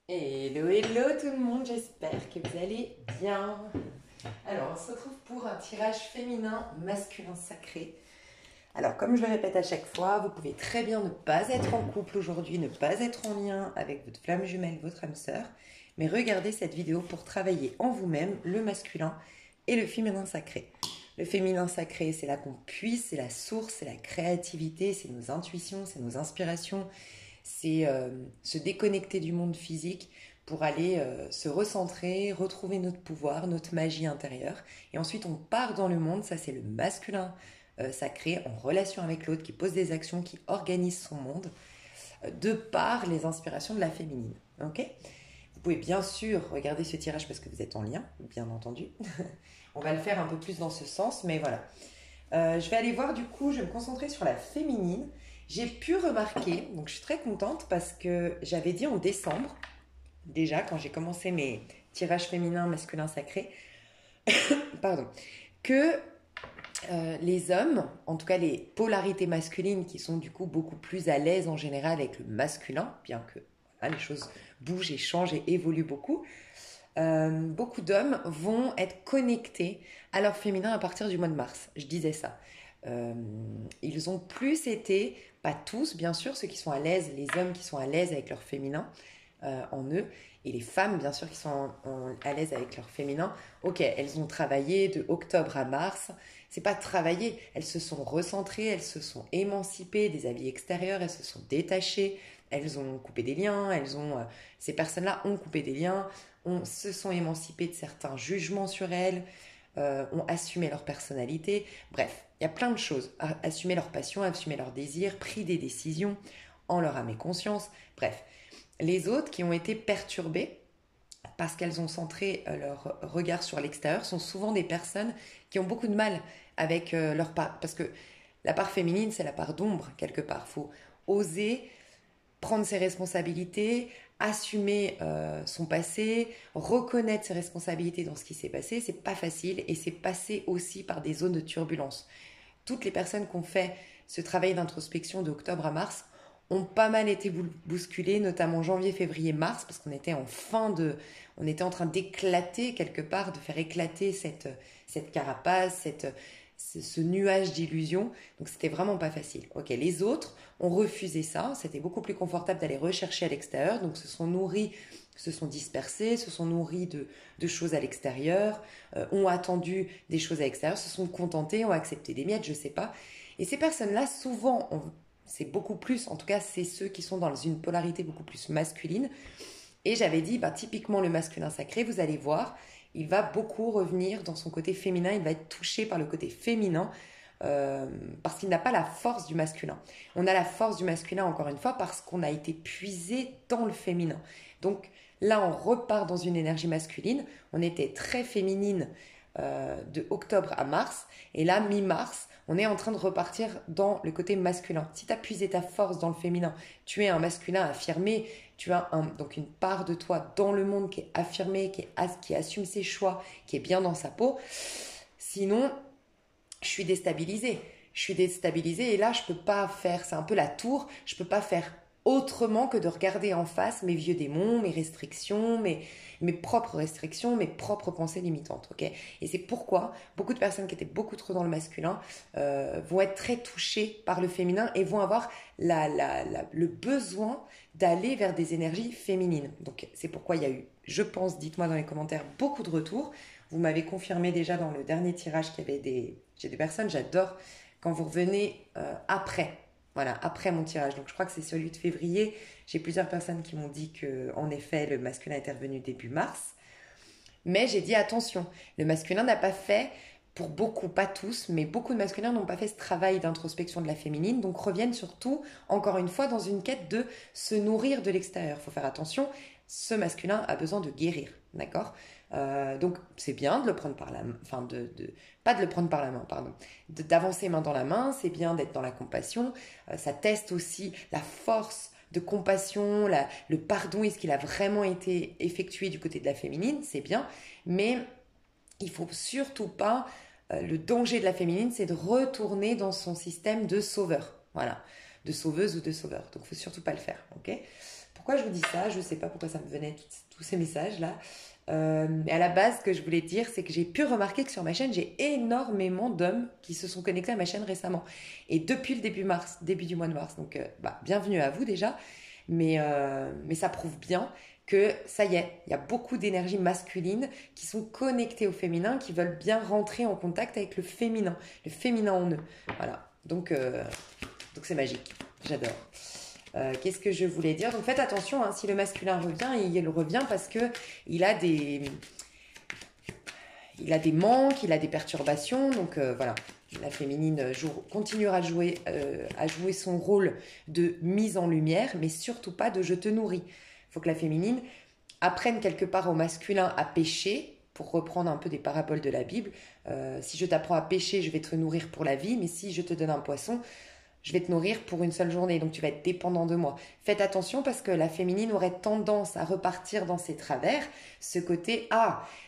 Hello, hello tout le monde, j'espère que vous allez bien. Alors, on se retrouve pour un tirage féminin masculin sacré. Alors, comme je le répète à chaque fois, vous pouvez très bien ne pas être en couple aujourd'hui, ne pas être en lien avec votre flamme jumelle, votre âme sœur, mais regardez cette vidéo pour travailler en vous-même le masculin et le féminin sacré. Le féminin sacré, c'est là qu'on puise, c'est la source, c'est la créativité, c'est nos intuitions, c'est nos inspirations, c'est se déconnecter du monde physique pour aller se recentrer, retrouver notre pouvoir, notre magie intérieure. Et ensuite, on part dans le monde, ça c'est le masculin sacré, en relation avec l'autre, qui pose des actions, qui organise son monde, de par les inspirations de la féminine. Ok. Vous pouvez bien sûr regarder ce tirage parce que vous êtes en lien, bien entendu. On va le faire un peu plus dans ce sens, mais voilà. Je vais aller voir du coup, je vais me concentrer sur la féminine. J'ai pu remarquer, donc je suis très contente parce que j'avais dit en décembre, déjà quand j'ai commencé mes tirages féminins, masculins sacrés, pardon, que les hommes, en tout cas les polarités masculines qui sont du coup beaucoup plus à l'aise en général avec le masculin, bien que voilà, les choses bougent et changent et évoluent beaucoup, beaucoup d'hommes vont être connectés à leur féminin à partir du mois de mars. Je disais ça. Euh, Ils ont plus été, pas tous bien sûr, ceux qui sont à l'aise, les hommes qui sont à l'aise avec leur féminin en eux, et les femmes bien sûr qui sont à l'aise avec leur féminin. Ok, elles ont travaillé de octobre à mars. C'est pas travailler, elles se sont recentrées, elles se sont émancipées des habits extérieurs, elles se sont détachées, elles ont coupé des liens, ces personnes-là ont coupé des liens, se sont émancipées de certains jugements sur elles, ont assumé leur personnalité. Bref, il y a plein de choses. Assumer leur passion, assumer leurs désirs, pris des décisions en leur âme et conscience. Bref, les autres qui ont été perturbées parce qu'elles ont centré leur regard sur l'extérieur sont souvent des personnes qui ont beaucoup de mal avec leur part. Parce que la part féminine, c'est la part d'ombre, quelque part. Il faut oser prendre ses responsabilités, assumer son passé, reconnaître ses responsabilités dans ce qui s'est passé, c'est pas facile et c'est passé aussi par des zones de turbulence. Toutes les personnes qui ont fait ce travail d'introspection d'octobre à mars ont pas mal été bousculées, notamment janvier, février, mars, parce qu'on était on était en train d'éclater quelque part, de faire éclater cette carapace, ce nuage d'illusions. Donc c'était vraiment pas facile. Ok, les autres ont refusé ça. C'était beaucoup plus confortable d'aller rechercher à l'extérieur. Donc se sont nourris, se sont dispersés, se sont nourris de choses à l'extérieur, ont attendu des choses à l'extérieur, se sont contentés, ont accepté des miettes, je sais pas. Et ces personnes-là, souvent, c'est beaucoup plus, en tout cas, c'est ceux qui sont dans une polarité beaucoup plus masculine. Et j'avais dit, bah, typiquement le masculin sacré, vous allez voir, il va beaucoup revenir dans son côté féminin, il va être touché par le côté féminin parce qu'il n'a pas la force du masculin. On a la force du masculin, encore une fois, parce qu'on a été puisé dans le féminin. Donc là, on repart dans une énergie masculine. On était très féminine de octobre à mars. Et là, mi-mars, on est en train de repartir dans le côté masculin. Si tu as puisé ta force dans le féminin, tu es un masculin affirmé, tu as donc une part de toi dans le monde qui est affirmée, qui assume ses choix, qui est bien dans sa peau. Sinon, je suis déstabilisée. Je suis déstabilisée et là, je peux pas faire, c'est un peu la tour, je peux pas faire autrement que de regarder en face mes vieux démons, mes restrictions, mes propres restrictions, mes propres pensées limitantes. Ok. Et c'est pourquoi beaucoup de personnes qui étaient beaucoup trop dans le masculin vont être très touchées par le féminin et vont avoir le besoin d'aller vers des énergies féminines. Donc c'est pourquoi il y a eu, je pense, dites-moi dans les commentaires, beaucoup de retours. Vous m'avez confirmé déjà dans le dernier tirage qu'il y avait j'ai des personnes, j'adore quand vous revenez après. Voilà, après mon tirage. Donc je crois que c'est celui de février. J'ai plusieurs personnes qui m'ont dit que, en effet, le masculin est revenu début mars. Mais j'ai dit attention, le masculin n'a pas fait, pour beaucoup, pas tous, mais beaucoup de masculins n'ont pas fait ce travail d'introspection de la féminine, donc reviennent surtout, encore une fois, dans une quête de se nourrir de l'extérieur. Il faut faire attention, ce masculin a besoin de guérir, d'accord. Donc c'est bien de le prendre par la main, enfin pas de le prendre par la main, pardon, d'avancer main dans la main, c'est bien d'être dans la compassion, ça teste aussi la force de compassion, le pardon, est-ce qu'il a vraiment été effectué du côté de la féminine, c'est bien, mais il faut surtout pas, le danger de la féminine, c'est de retourner dans son système de sauveur, voilà, de sauveuse ou de sauveur, donc il faut surtout pas le faire, ok. Pourquoi je vous dis ça? Je ne sais pas pourquoi ça me venait tous ces messages-là. Mais à la base, ce que je voulais dire, c'est que j'ai pu remarquer que sur ma chaîne, j'ai énormément d'hommes qui se sont connectés à ma chaîne récemment. Et depuis le début du mois de mars, donc bienvenue à vous déjà. Mais ça prouve bien que ça y est, il y a beaucoup d'énergie masculine qui sont connectées au féminin, qui veulent bien rentrer en contact avec le féminin en eux. Voilà, donc c'est magique, j'adore. Qu'est-ce que je voulais dire? Donc faites attention, hein, si le masculin revient, il revient parce que il a des manques, il a des perturbations. Donc voilà, la féminine continuera à jouer son rôle de mise en lumière, mais surtout pas de je te nourris. Il faut que la féminine apprenne quelque part au masculin à pêcher, pour reprendre un peu des paraboles de la Bible. Si je t'apprends à pêcher, je vais te nourrir pour la vie, mais si je te donne un poisson, je vais te nourrir pour une seule journée, donc tu vas être dépendant de moi. Faites attention parce que la féminine aurait tendance à repartir dans ses travers, ce côté,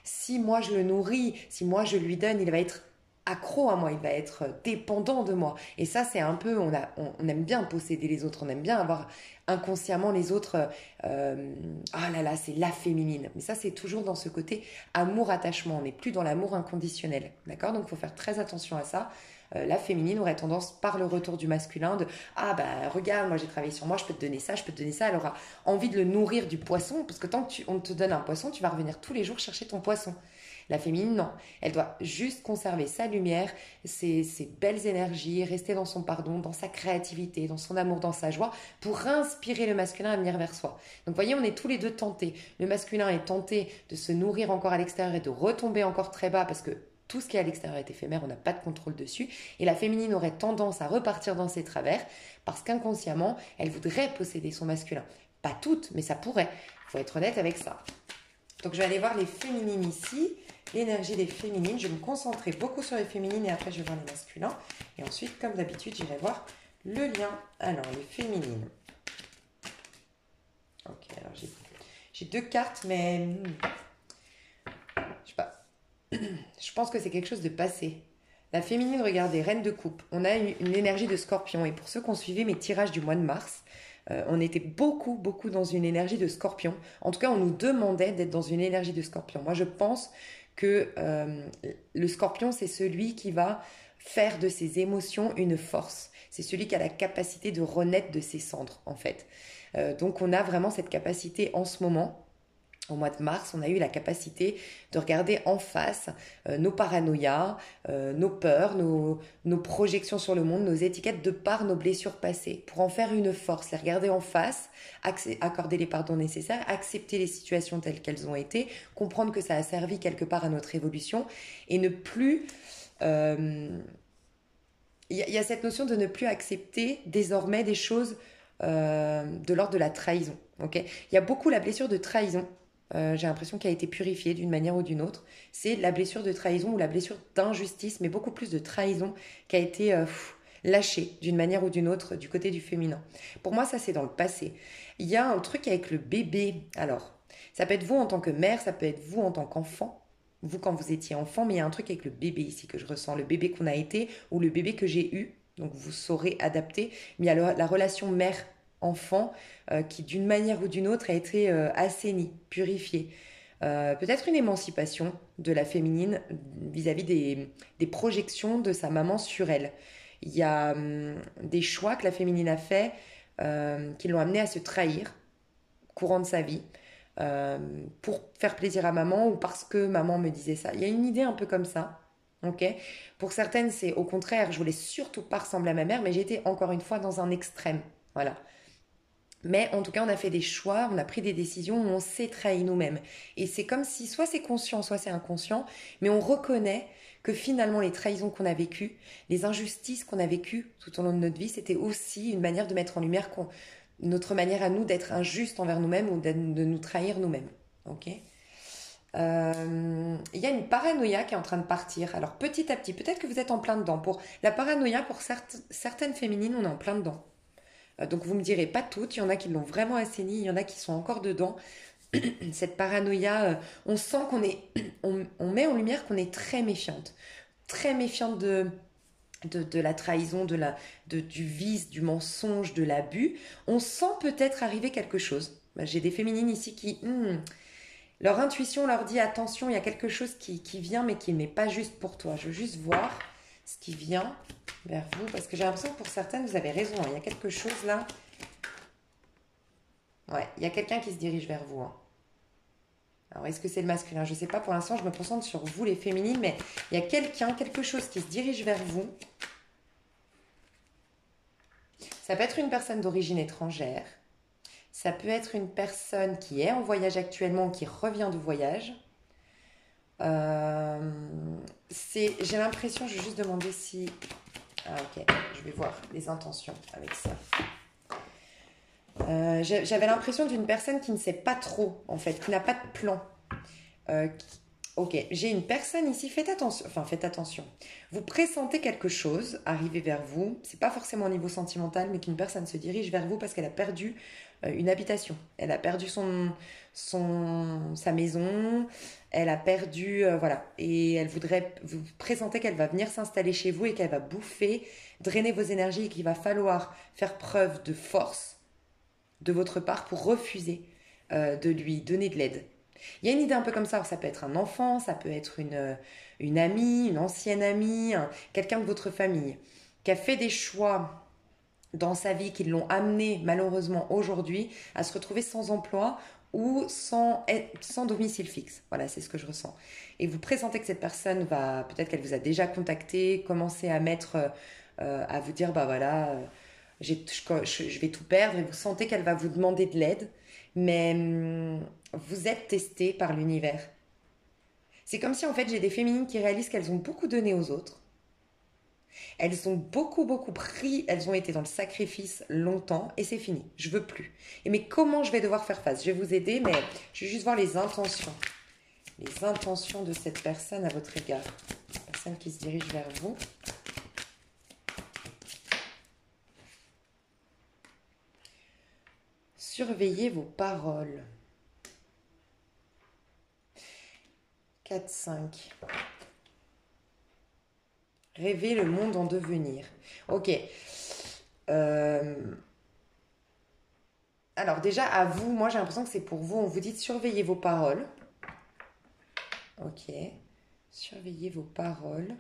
si moi je le nourris, si moi je lui donne, il va être accro à moi, il va être dépendant de moi. Et ça, c'est un peu, on aime bien posséder les autres, on aime bien avoir inconsciemment les autres, c'est la féminine. Mais ça, c'est toujours dans ce côté amour-attachement, on n'est plus dans l'amour inconditionnel, d'accord? Donc, il faut faire très attention à ça. La féminine aurait tendance, par le retour du masculin, de regarde, moi j'ai travaillé sur moi, je peux te donner ça, je peux te donner ça. Elle aura envie de le nourrir du poisson, parce que tant qu'on te donne un poisson, tu vas revenir tous les jours chercher ton poisson. La féminine, non. Elle doit juste conserver sa lumière, ses belles énergies, rester dans son pardon, dans sa créativité, dans son amour, dans sa joie, pour inspirer le masculin à venir vers soi. Donc, vous voyez, on est tous les deux tentés. Le masculin est tenté de se nourrir encore à l'extérieur et de retomber encore très bas, parce que tout ce qui est à l'extérieur est éphémère, on n'a pas de contrôle dessus. Et la féminine aurait tendance à repartir dans ses travers parce qu'inconsciemment, elle voudrait posséder son masculin. Pas toutes, mais ça pourrait. Il faut être honnête avec ça. Donc, je vais aller voir les féminines ici, l'énergie des féminines. Je vais me concentrer beaucoup sur les féminines et après, je vais voir les masculins. Et ensuite, comme d'habitude, j'irai voir le lien. Alors, les féminines. Ok, alors j'ai deux cartes, mais je sais pas. Je pense que c'est quelque chose de passé. La féminine, regardez, reine de coupe. On a une énergie de scorpion. Et pour ceux qui ont suivi mes tirages du mois de mars, on était beaucoup dans une énergie de scorpion. En tout cas, on nous demandait d'être dans une énergie de scorpion. Moi, je pense que le scorpion, c'est celui qui va faire de ses émotions une force. C'est celui qui a la capacité de renaître de ses cendres, en fait. Donc, on a vraiment cette capacité en ce moment. Au mois de mars, on a eu la capacité de regarder en face nos paranoïas, nos peurs, nos projections sur le monde, nos étiquettes de par nos blessures passées, pour en faire une force, les regarder en face, accorder les pardons nécessaires, accepter les situations telles qu'elles ont été, comprendre que ça a servi quelque part à notre évolution et ne plus... Il y a cette notion de ne plus accepter désormais des choses de l'ordre de la trahison. Okay, il y a beaucoup la blessure de trahison. J'ai l'impression qu'elle a été purifiée d'une manière ou d'une autre. C'est la blessure de trahison ou la blessure d'injustice, mais beaucoup plus de trahison qui a été lâchée d'une manière ou d'une autre du côté du féminin. Pour moi, ça c'est dans le passé. Il y a un truc avec le bébé. Alors, ça peut être vous en tant que mère, ça peut être vous en tant qu'enfant, vous quand vous étiez enfant, mais il y a un truc avec le bébé ici que je ressens, le bébé qu'on a été ou le bébé que j'ai eu. Donc vous saurez adapter. Mais il y a la relation mère-enfant qui d'une manière ou d'une autre a été assainie, purifiée. Peut-être une émancipation de la féminine vis-à-vis des projections de sa maman sur elle. Il y a des choix que la féminine a fait qui l'ont amenée à se trahir courant de sa vie pour faire plaisir à maman ou parce que maman me disait ça. Il y a une idée un peu comme ça. Okay. Pour certaines, c'est au contraire, je voulais surtout pas ressembler à ma mère, mais j'étais encore une fois dans un extrême. Voilà. Mais en tout cas, on a fait des choix, on a pris des décisions où on s'est trahi nous-mêmes. Et c'est comme si, soit c'est conscient, soit c'est inconscient, mais on reconnaît que finalement les trahisons qu'on a vécues, les injustices qu'on a vécues tout au long de notre vie, c'était aussi une manière de mettre en lumière notre manière à nous d'être injuste envers nous-mêmes ou de nous trahir nous-mêmes. Ok. Il y a une paranoïa qui est en train de partir. Alors petit à petit, peut-être que vous êtes en plein dedans. Pour la paranoïa, pour certaines féminines, on est en plein dedans. Donc vous me direz pas toutes, il y en a qui l'ont vraiment assaini, il y en a qui sont encore dedans. Cette paranoïa, on sent on met en lumière qu'on est très méfiante de la trahison, du vice, du mensonge, de l'abus. On sent peut-être arriver quelque chose. J'ai des féminines ici qui... leur intuition leur dit attention, il y a quelque chose qui vient mais qui n'est pas juste pour toi. Je veux juste voir ce qui vient vers vous parce que j'ai l'impression que pour certaines, vous avez raison. Il y a quelque chose là. Ouais, il y a quelqu'un qui se dirige vers vous. Alors, est-ce que c'est le masculin? Je ne sais pas. Pour l'instant, je me concentre sur vous, les féminines, mais il y a quelque chose qui se dirige vers vous. Ça peut être une personne d'origine étrangère. Ça peut être une personne qui est en voyage actuellement ou qui revient de voyage. J'ai l'impression, je vais juste demander si... Ah ok, je vais voir les intentions avec ça. J'avais l'impression d'une personne qui ne sait pas trop, en fait, qui n'a pas de plan. Ok, j'ai une personne ici, faites attention. Vous pressentez quelque chose arriver vers vous, c'est pas forcément au niveau sentimental, mais qu'une personne se dirige vers vous parce qu'elle a perdu une habitation. Elle a perdu sa maison, elle a perdu, voilà. Et elle voudrait vous présenter qu'elle va venir s'installer chez vous et qu'elle va bouffer, drainer vos énergies et qu'il va falloir faire preuve de force de votre part pour refuser de lui donner de l'aide. Il y a une idée un peu comme ça, ça peut être un enfant, ça peut être une amie, une ancienne amie, quelqu'un de votre famille qui a fait des choix dans sa vie qui l'ont amené malheureusement aujourd'hui à se retrouver sans emploi ou sans domicile fixe. Voilà, c'est ce que je ressens. Et vous présentez que cette personne peut-être qu'elle vous a déjà contacté, commencé à à vous dire, bah voilà, je vais tout perdre et vous sentez qu'elle va vous demander de l'aide, mais vous êtes testé par l'univers. C'est comme si en fait j'ai des féminines qui réalisent qu'elles ont beaucoup donné aux autres. Elles ont beaucoup pris, elles ont été dans le sacrifice longtemps et c'est fini, je veux plus. Mais comment je vais devoir faire face? Je vais vous aider, mais je vais juste voir les intentions. Les intentions de cette personne à votre égard. La personne qui se dirige vers vous. Surveillez vos paroles. 4, 5. Rêver le monde en devenir. Ok. Alors déjà, à vous, moi j'ai l'impression que c'est pour vous. On vous dit de surveiller vos paroles. Ok. Surveillez vos paroles.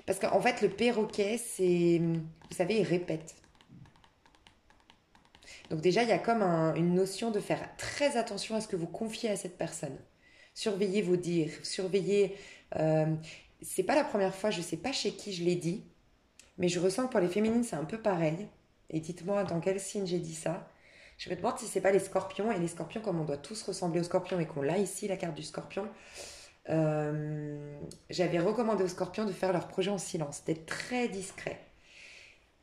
Parce qu'en fait, le perroquet, vous savez, il répète. Donc déjà, il y a comme une notion de faire très attention à ce que vous confiez à cette personne. Surveillez vos dires, surveillez... c'est pas la première fois, je sais pas chez qui je l'ai dit, mais je ressens que pour les féminines, c'est un peu pareil. Et dites-moi dans quel signe j'ai dit ça. Je vais te demander si c'est pas les scorpions. Et les scorpions, comme on doit tous ressembler aux scorpions et qu'on l'a ici, la carte du scorpion, j'avais recommandé aux scorpions de faire leur projet en silence, d'être très discret.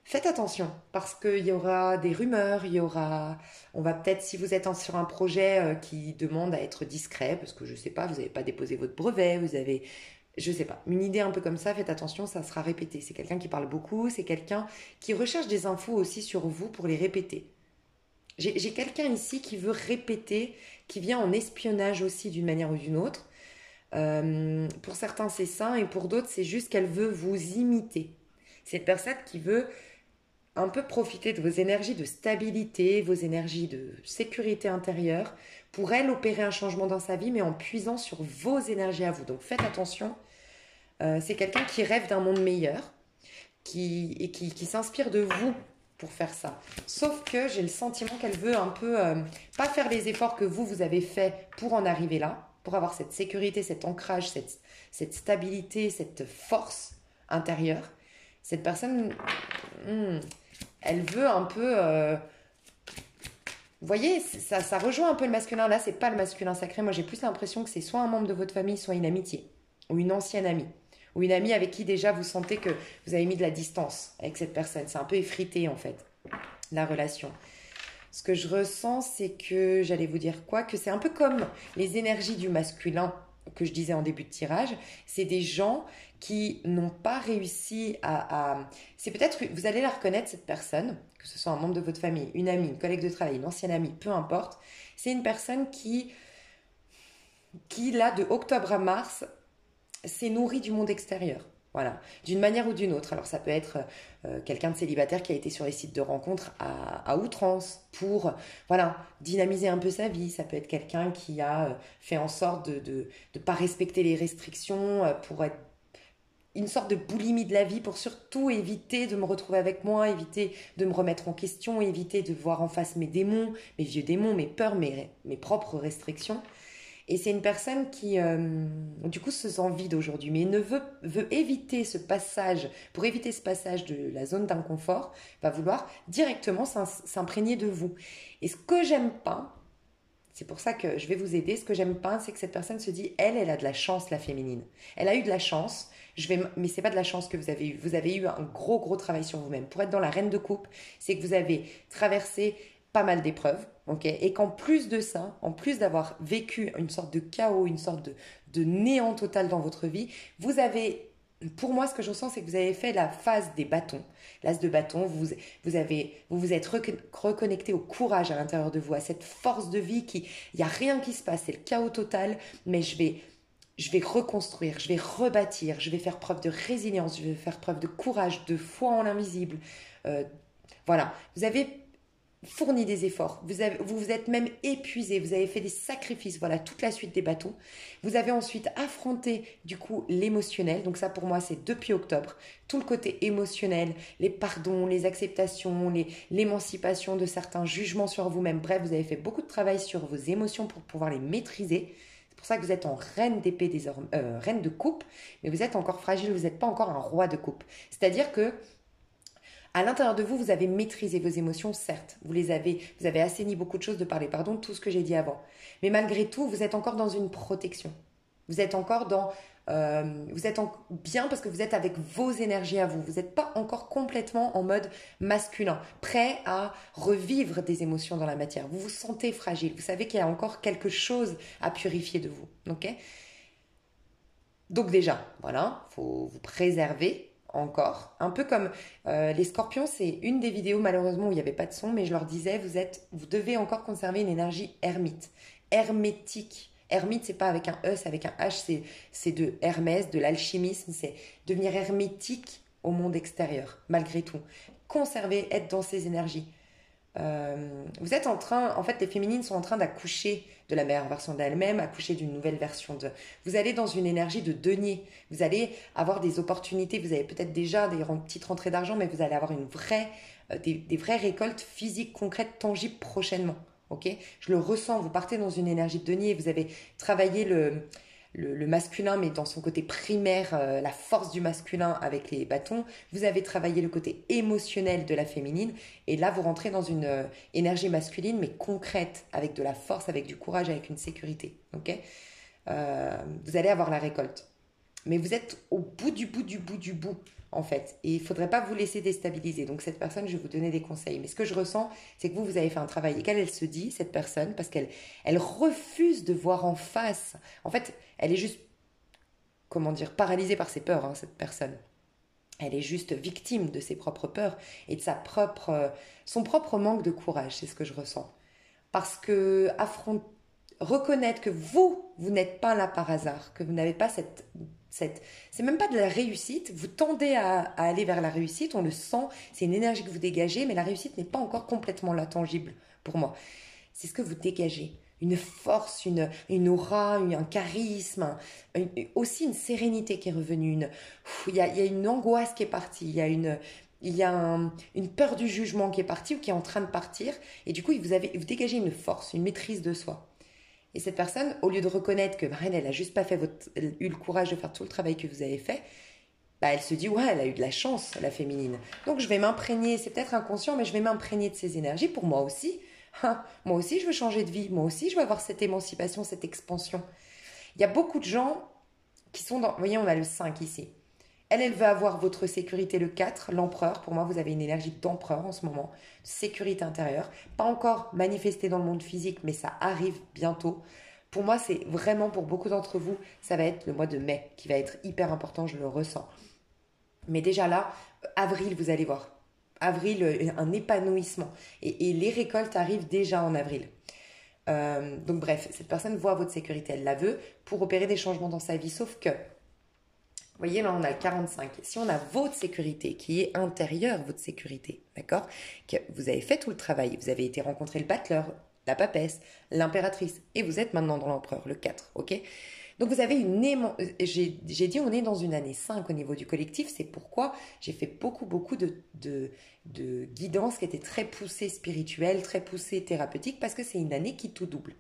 Faites attention, parce qu'il y aura des rumeurs, on va peut-être, si vous êtes sur un projet qui demande à être discret, parce que je sais pas, vous n'avez pas déposé votre brevet, je sais pas, une idée un peu comme ça, faites attention, ça sera répété. C'est quelqu'un qui parle beaucoup, c'est quelqu'un qui recherche des infos aussi sur vous pour les répéter. J'ai quelqu'un ici qui veut répéter, qui vient en espionnage aussi d'une manière ou d'une autre. Pour certains, c'est ça, et pour d'autres, c'est juste qu'elle veut vous imiter. C'est une personne qui veut un peu profiter de vos énergies de stabilité, vos énergies de sécurité intérieure, pour elle opérer un changement dans sa vie, mais en puisant sur vos énergies à vous. Donc faites attention, c'est quelqu'un qui rêve d'un monde meilleur, qui s'inspire de vous pour faire ça. Sauf que j'ai le sentiment qu'elle veut un peu, pas faire les efforts que vous avez fait pour en arriver là, pour avoir cette sécurité, cet ancrage, cette stabilité, cette force intérieure. Cette personne... elle veut un peu... vous voyez, ça rejoint un peu le masculin. Là, c'est pas le masculin sacré. Moi, j'ai plus l'impression que c'est soit un membre de votre famille, soit une amitié. Ou une ancienne amie. Ou une amie avec qui déjà vous sentez que vous avez mis de la distance avec cette personne. C'est un peu effrité, en fait, la relation. Ce que je ressens, c'est que... J'allais vous dire quoi? Que c'est un peu comme les énergies du masculin que je disais en début de tirage. C'est des gens qui n'ont pas réussi c'est peut-être, vous allez la reconnaître cette personne, que ce soit un membre de votre famille, une amie, une collègue de travail, une ancienne amie, peu importe. C'est une personne qui là, de octobre à mars, s'est nourrie du monde extérieur. Voilà, d'une manière ou d'une autre. Alors ça peut être quelqu'un de célibataire qui a été sur les sites de rencontres à outrance pour voilà, dynamiser un peu sa vie. Ça peut être quelqu'un qui a fait en sorte de pas respecter les restrictions pour être une sorte de boulimie de la vie pour surtout éviter de me retrouver avec moi, éviter de me remettre en question, éviter de voir en face mes démons, mes vieux démons, mes peurs, mes propres restrictions. Et c'est une personne qui, du coup, se sent vide aujourd'hui, mais veut éviter ce passage, pour éviter ce passage de la zone d'inconfort, va vouloir directement s'imprégner de vous. Et ce que j'aime pas, c'est pour ça que je vais vous aider, ce que j'aime pas, c'est que cette personne se dit, elle a de la chance, la féminine. Elle a eu de la chance, mais c'est pas de la chance que vous avez eu. Vous avez eu un gros travail sur vous-même. Pour être dans la reine de coupe, c'est que vous avez traversé pas mal d'épreuves, ok, et qu'en plus de ça, en plus d'avoir vécu une sorte de chaos, une sorte de néant total dans votre vie, vous avez, pour moi, ce que je ressens, c'est que vous avez fait la phase des bâtons. L'as de bâton, vous êtes reconnecté au courage à l'intérieur de vous, à cette force de vie qui, il n'y a rien qui se passe, c'est le chaos total, mais je vais reconstruire, je vais rebâtir, je vais faire preuve de résilience, je vais faire preuve de courage, de foi en l'invisible. Euh, voilà, vous avez fourni des efforts, vous vous êtes même épuisé, vous avez fait des sacrifices, voilà, toute la suite des bâtons. Vous avez ensuite affronté du coup l'émotionnel, donc ça pour moi c'est depuis octobre, tout le côté émotionnel, les pardons, les acceptations, l'émancipation de certains jugements sur vous-même, bref, vous avez fait beaucoup de travail sur vos émotions pour pouvoir les maîtriser. C'est pour ça que vous êtes en reine d'épée désormais, reine de coupe, mais vous êtes encore fragile, vous n'êtes pas encore un roi de coupe. C'est-à-dire que à l'intérieur de vous, vous avez maîtrisé vos émotions, certes. Vous avez assaini beaucoup de choses de par les pardons, tout ce que j'ai dit avant. Mais malgré tout, vous êtes encore dans une protection. Vous êtes encore bien parce que vous êtes avec vos énergies à vous. Vous n'êtes pas encore complètement en mode masculin, prêt à revivre des émotions dans la matière. Vous vous sentez fragile. Vous savez qu'il y a encore quelque chose à purifier de vous. Ok? Donc déjà, voilà, faut vous préserver encore. Un peu comme les scorpions, c'est une des vidéos malheureusement où il n'y avait pas de son, mais je leur disais, vous devez encore conserver une énergie hermite, hermétique. Hermite, c'est pas avec un E, c'est avec un H, c'est de Hermès, de l'alchimisme, c'est devenir hermétique au monde extérieur, malgré tout. Conserver, être dans ces énergies. Vous êtes en fait, les féminines sont en train d'accoucher de la meilleure version d'elles-mêmes, accoucher d'une nouvelle version de. Vous allez dans une énergie de denier. Vous allez avoir des opportunités. Vous avez peut-être déjà des petites rentrées d'argent, mais vous allez avoir des vraies récoltes physiques, concrètes, tangibles prochainement. Ok? Je le ressens. Vous partez dans une énergie de denier. Vous avez travaillé le masculin, mais dans son côté primaire, la force du masculin avec les bâtons. Vous avez travaillé le côté émotionnel de la féminine. Et là, vous rentrez dans une énergie masculine, mais concrète, avec de la force, avec du courage, avec une sécurité. Ok? Vous allez avoir la récolte. Mais vous êtes au bout du bout, en fait. Et il ne faudrait pas vous laisser déstabiliser. Donc, cette personne, je vais vous donner des conseils. Mais ce que je ressens, c'est que vous avez fait un travail. Et qu'elle se dit, cette personne, parce qu'elle refuse de voir en face. En fait, elle est juste, comment dire, paralysée par ses peurs, hein, cette personne. Elle est juste victime de ses propres peurs et de son propre manque de courage. C'est ce que je ressens. Parce que reconnaître que vous n'êtes pas là par hasard, que vous n'avez pas c'est même pas de la réussite, vous tendez à aller vers la réussite, on le sent, c'est une énergie que vous dégagez, mais la réussite n'est pas encore complètement là, tangible pour moi. C'est ce que vous dégagez, une force, une aura, un charisme, aussi une sérénité qui est revenue, il y a une angoisse qui est partie, il y a une peur du jugement qui est partie ou qui est en train de partir, et du coup vous dégagez une force, une maîtrise de soi. Et cette personne, au lieu de reconnaître que Marine, elle a juste pas eu le courage de faire tout le travail que vous avez fait, bah elle se dit, ouais, elle a eu de la chance, la féminine. Donc je vais m'imprégner, c'est peut-être inconscient, mais je vais m'imprégner de ces énergies pour moi aussi. Moi aussi, je veux changer de vie. Moi aussi, je veux avoir cette émancipation, cette expansion. Il y a beaucoup de gens qui sont dans... Vous voyez, on a le 5 ici. Elle veut avoir votre sécurité, le 4, l'empereur. Pour moi, vous avez une énergie d'empereur en ce moment, sécurité intérieure. Pas encore manifestée dans le monde physique, mais ça arrive bientôt. Pour moi, c'est vraiment, pour beaucoup d'entre vous, ça va être le mois de mai qui va être hyper important, je le ressens. Mais déjà là, avril, vous allez voir. Avril, un épanouissement. Et les récoltes arrivent déjà en avril. Donc bref, cette personne voit votre sécurité, elle la veut pour opérer des changements dans sa vie. Sauf que Vous voyez, là, on a le 45. Si on a votre sécurité, qui est intérieure, votre sécurité, d'accord? Que vous avez fait tout le travail, vous avez été rencontrer le battleur, la papesse, l'impératrice, et vous êtes maintenant dans l'empereur, le 4, ok? Donc vous avez j'ai dit on est dans une année 5 au niveau du collectif, c'est pourquoi j'ai fait beaucoup de guidance qui était très poussée spirituelle, très poussée thérapeutique, parce que c'est une année qui tout double.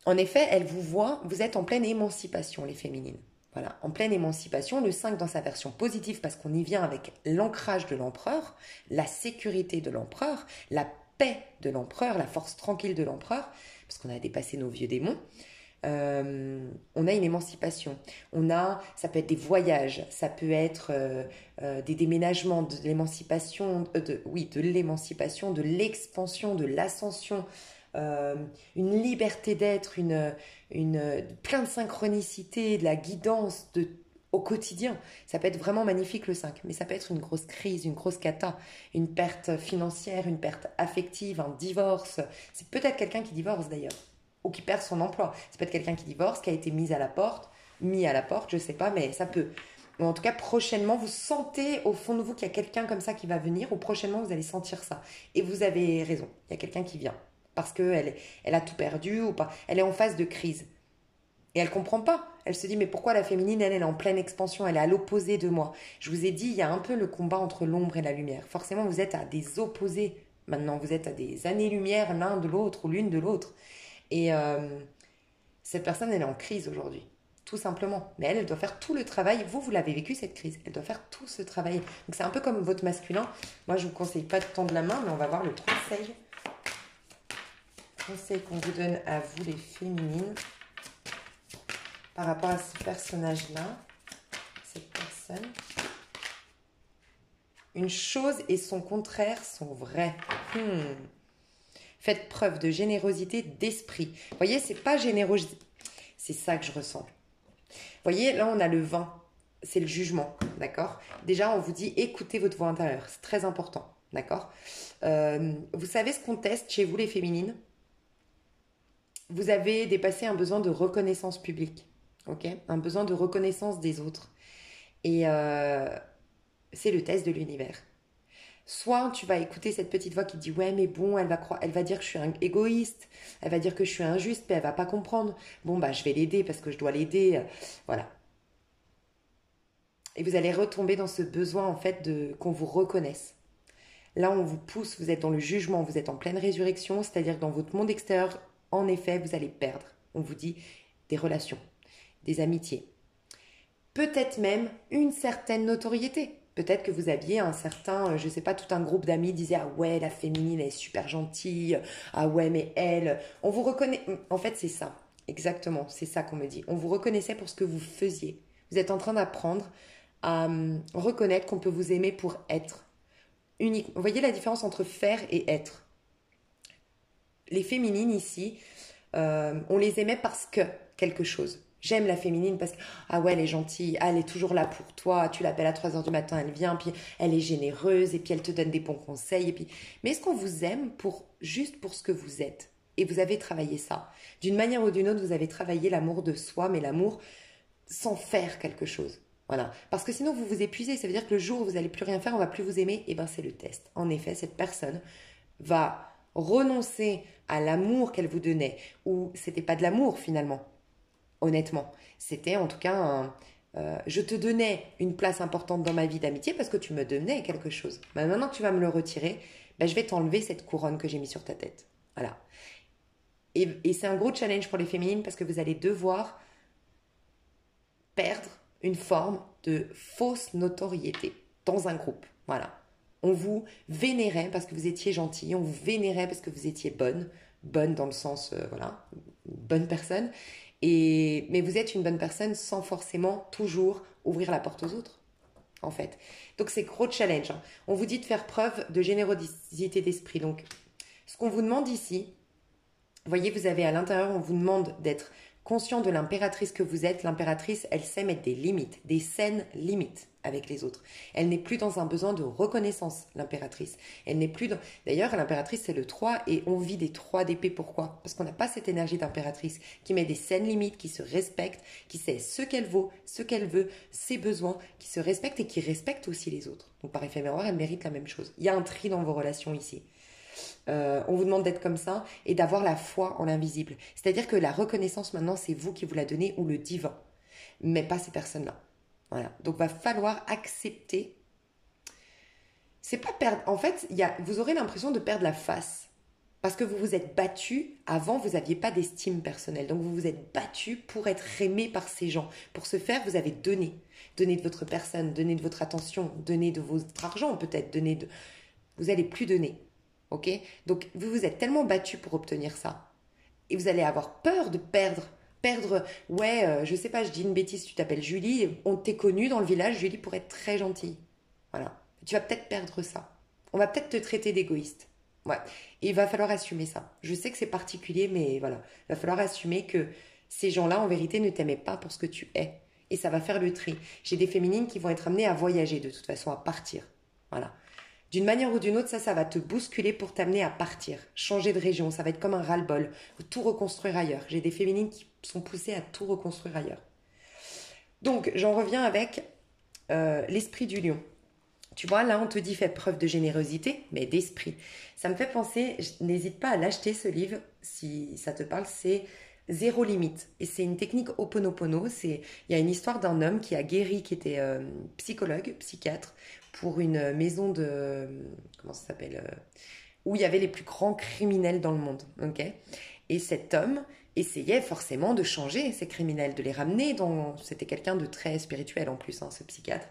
En effet, elle vous voit, vous êtes en pleine émancipation, les féminines. Voilà, en pleine émancipation, le 5 dans sa version positive, parce qu'on y vient avec l'ancrage de l'empereur, la sécurité de l'empereur, la paix de l'empereur, la force tranquille de l'empereur, parce qu'on a dépassé nos vieux démons. On a une émancipation. Ça peut être des voyages, ça peut être des déménagements, de l'émancipation, de l'émancipation, de l'expansion, de l'ascension, une liberté d'être, plein de synchronicité, de la guidance au quotidien. Ça peut être vraiment magnifique le 5, mais ça peut être une grosse crise, une grosse cata, une perte financière, une perte affective, un divorce. C'est peut-être quelqu'un qui divorce d'ailleurs, ou qui perd son emploi. C'est peut-être quelqu'un qui divorce, qui a été mis à la porte, je sais pas, mais ça peut. Ou en tout cas, prochainement, vous sentez au fond de vous qu'il y a quelqu'un comme ça qui va venir, ou prochainement, vous allez sentir ça. Et vous avez raison, il y a quelqu'un qui vient. Parce qu'elle a tout perdu ou pas. Elle est en phase de crise. Et elle ne comprend pas. Elle se dit, mais pourquoi la féminine, elle est en pleine expansion, elle est à l'opposé de moi. Je vous ai dit, il y a un peu le combat entre l'ombre et la lumière. Forcément, vous êtes à des opposés. Maintenant, vous êtes à des années-lumière l'un de l'autre ou l'une de l'autre. Et cette personne, elle est en crise aujourd'hui. Tout simplement. Mais elle doit faire tout le travail. Vous l'avez vécu, cette crise. Elle doit faire tout ce travail. Donc, c'est un peu comme votre masculin. Moi, je ne vous conseille pas de tendre la main, mais on va voir le conseil. Conseil qu'on vous donne à vous, les féminines, par rapport à ce personnage-là, cette personne. Une chose et son contraire sont vrais. Faites preuve de générosité d'esprit. Vous voyez, c'est pas générosité. C'est ça que je ressens. Vous voyez, là, on a le 20. C'est le jugement, d'accord? Déjà, on vous dit, écoutez votre voix intérieure. C'est très important, d'accord? Vous savez ce qu'on teste chez vous, les féminines? Vous avez dépassé un besoin de reconnaissance publique, ok? Un besoin de reconnaissance des autres. Et c'est le test de l'univers. Soit tu vas écouter cette petite voix qui dit ouais mais bon, elle va dire que je suis un égoïste, elle va dire que je suis injuste, mais elle va pas comprendre. Bon bah je vais l'aider parce que je dois l'aider, voilà. Et vous allez retomber dans ce besoin en fait qu'on vous reconnaisse. Là on vous pousse, vous êtes dans le jugement, vous êtes en pleine résurrection, c'est-à-dire que dans votre monde extérieur, en effet, vous allez perdre. On vous dit des relations, des amitiés. Peut-être même une certaine notoriété. Peut-être que vous aviez un certain, je ne sais pas, tout un groupe d'amis disait ah ouais, la féminine, elle est super gentille. Ah ouais, mais elle, on vous reconnaît. En fait, c'est ça. Exactement, c'est ça qu'on me dit. On vous reconnaissait pour ce que vous faisiez. Vous êtes en train d'apprendre à reconnaître qu'on peut vous aimer pour être. Unique. Vous voyez la différence entre faire et être. Les féminines ici, on les aimait parce que quelque chose. J'aime la féminine parce que, ah ouais, elle est gentille, elle est toujours là pour toi, tu l'appelles à 3 heures du matin, elle vient, puis elle est généreuse, et puis elle te donne des bons conseils. Et puis... Mais est-ce qu'on vous aime juste pour ce que vous êtes? Et vous avez travaillé ça. D'une manière ou d'une autre, vous avez travaillé l'amour de soi, mais l'amour sans faire quelque chose. Voilà. Parce que sinon, vous vous épuisez. Ça veut dire que le jour où vous n'allez plus rien faire, on ne va plus vous aimer. Et bien, c'est le test. En effet, cette personne va renoncer à l'amour qu'elle vous donnait, ou c'était pas de l'amour finalement, honnêtement, c'était en tout cas je te donnais une place importante dans ma vie d'amitié parce que tu me donnais quelque chose. Mais maintenant que tu vas me le retirer, ben, je vais t'enlever cette couronne que j'ai mise sur ta tête. Voilà. Et c'est un gros challenge pour les féminines parce que vous allez devoir perdre une forme de fausse notoriété dans un groupe. Voilà. On vous vénérait parce que vous étiez gentille, on vous vénérait parce que vous étiez bonne dans le sens, voilà, bonne personne. Mais vous êtes une bonne personne sans forcément toujours ouvrir la porte aux autres, en fait. Donc c'est gros challenge. Hein. On vous dit de faire preuve de générosité d'esprit. Donc ce qu'on vous demande ici, vous voyez, vous avez à l'intérieur, on vous demande d'être Conscient de l'impératrice que vous êtes, l'impératrice, elle sait mettre des limites, des saines limites avec les autres. Elle n'est plus dans un besoin de reconnaissance, l'impératrice. Elle n'est plus dans... D'ailleurs, l'impératrice, c'est le 3 et on vit des 3 d'épée. Pourquoi? Parce qu'on n'a pas cette énergie d'impératrice qui met des saines limites, qui se respecte, qui sait ce qu'elle vaut, ce qu'elle veut, ses besoins, qui se respecte et qui respecte aussi les autres. Donc par effet miroir, elle mérite la même chose. Il y a un tri dans vos relations ici. On vous demande d'être comme ça et d'avoir la foi en l'invisible. C'est-à-dire que la reconnaissance maintenant, c'est vous qui vous la donnez ou le divin, mais pas ces personnes-là. Voilà. Donc, va falloir accepter. C'est pas perdre. En fait, vous aurez l'impression de perdre la face parce que vous vous êtes battu. Avant, vous n'aviez pas d'estime personnelle. Donc, vous vous êtes battu pour être aimé par ces gens. Pour ce faire, vous avez donné. Donné de votre personne, donné de votre attention, donné de votre argent peut-être, donné de... Vous n'allez plus donner. Ok? Donc, vous vous êtes tellement battu pour obtenir ça. Et vous allez avoir peur de perdre. Je sais pas, je dis une bêtise, tu t'appelles Julie, on t'est connue dans le village, Julie pourrait être très gentille. Voilà. Tu vas peut-être perdre ça. On va peut-être te traiter d'égoïste. Ouais. Et il va falloir assumer ça. Je sais que c'est particulier, mais voilà. Il va falloir assumer que ces gens-là, en vérité, ne t'aimaient pas pour ce que tu es. Et ça va faire le tri. J'ai des féminines qui vont être amenées à voyager, de toute façon, à partir. Voilà. D'une manière ou d'une autre, ça va te bousculer pour t'amener à partir, changer de région. Ça va être comme un ras-le-bol, tout reconstruire ailleurs. J'ai des féminines qui sont poussées à tout reconstruire ailleurs. Donc, j'en reviens avec l'esprit du lion. Tu vois, là, on te dit fais preuve de générosité, mais d'esprit. Ça me fait penser, n'hésite pas à l'acheter ce livre, si ça te parle, c'est Zéro limite. Et c'est une technique Ho'oponopono. Il y a une histoire d'un homme qui a guéri, qui était psychologue, psychiatre, pour une maison de... Comment ça s'appelle où il y avait les plus grands criminels dans le monde. Okay, et cet homme essayait forcément de changer ces criminels, de les ramener dans... C'était quelqu'un de très spirituel en plus, hein, ce psychiatre.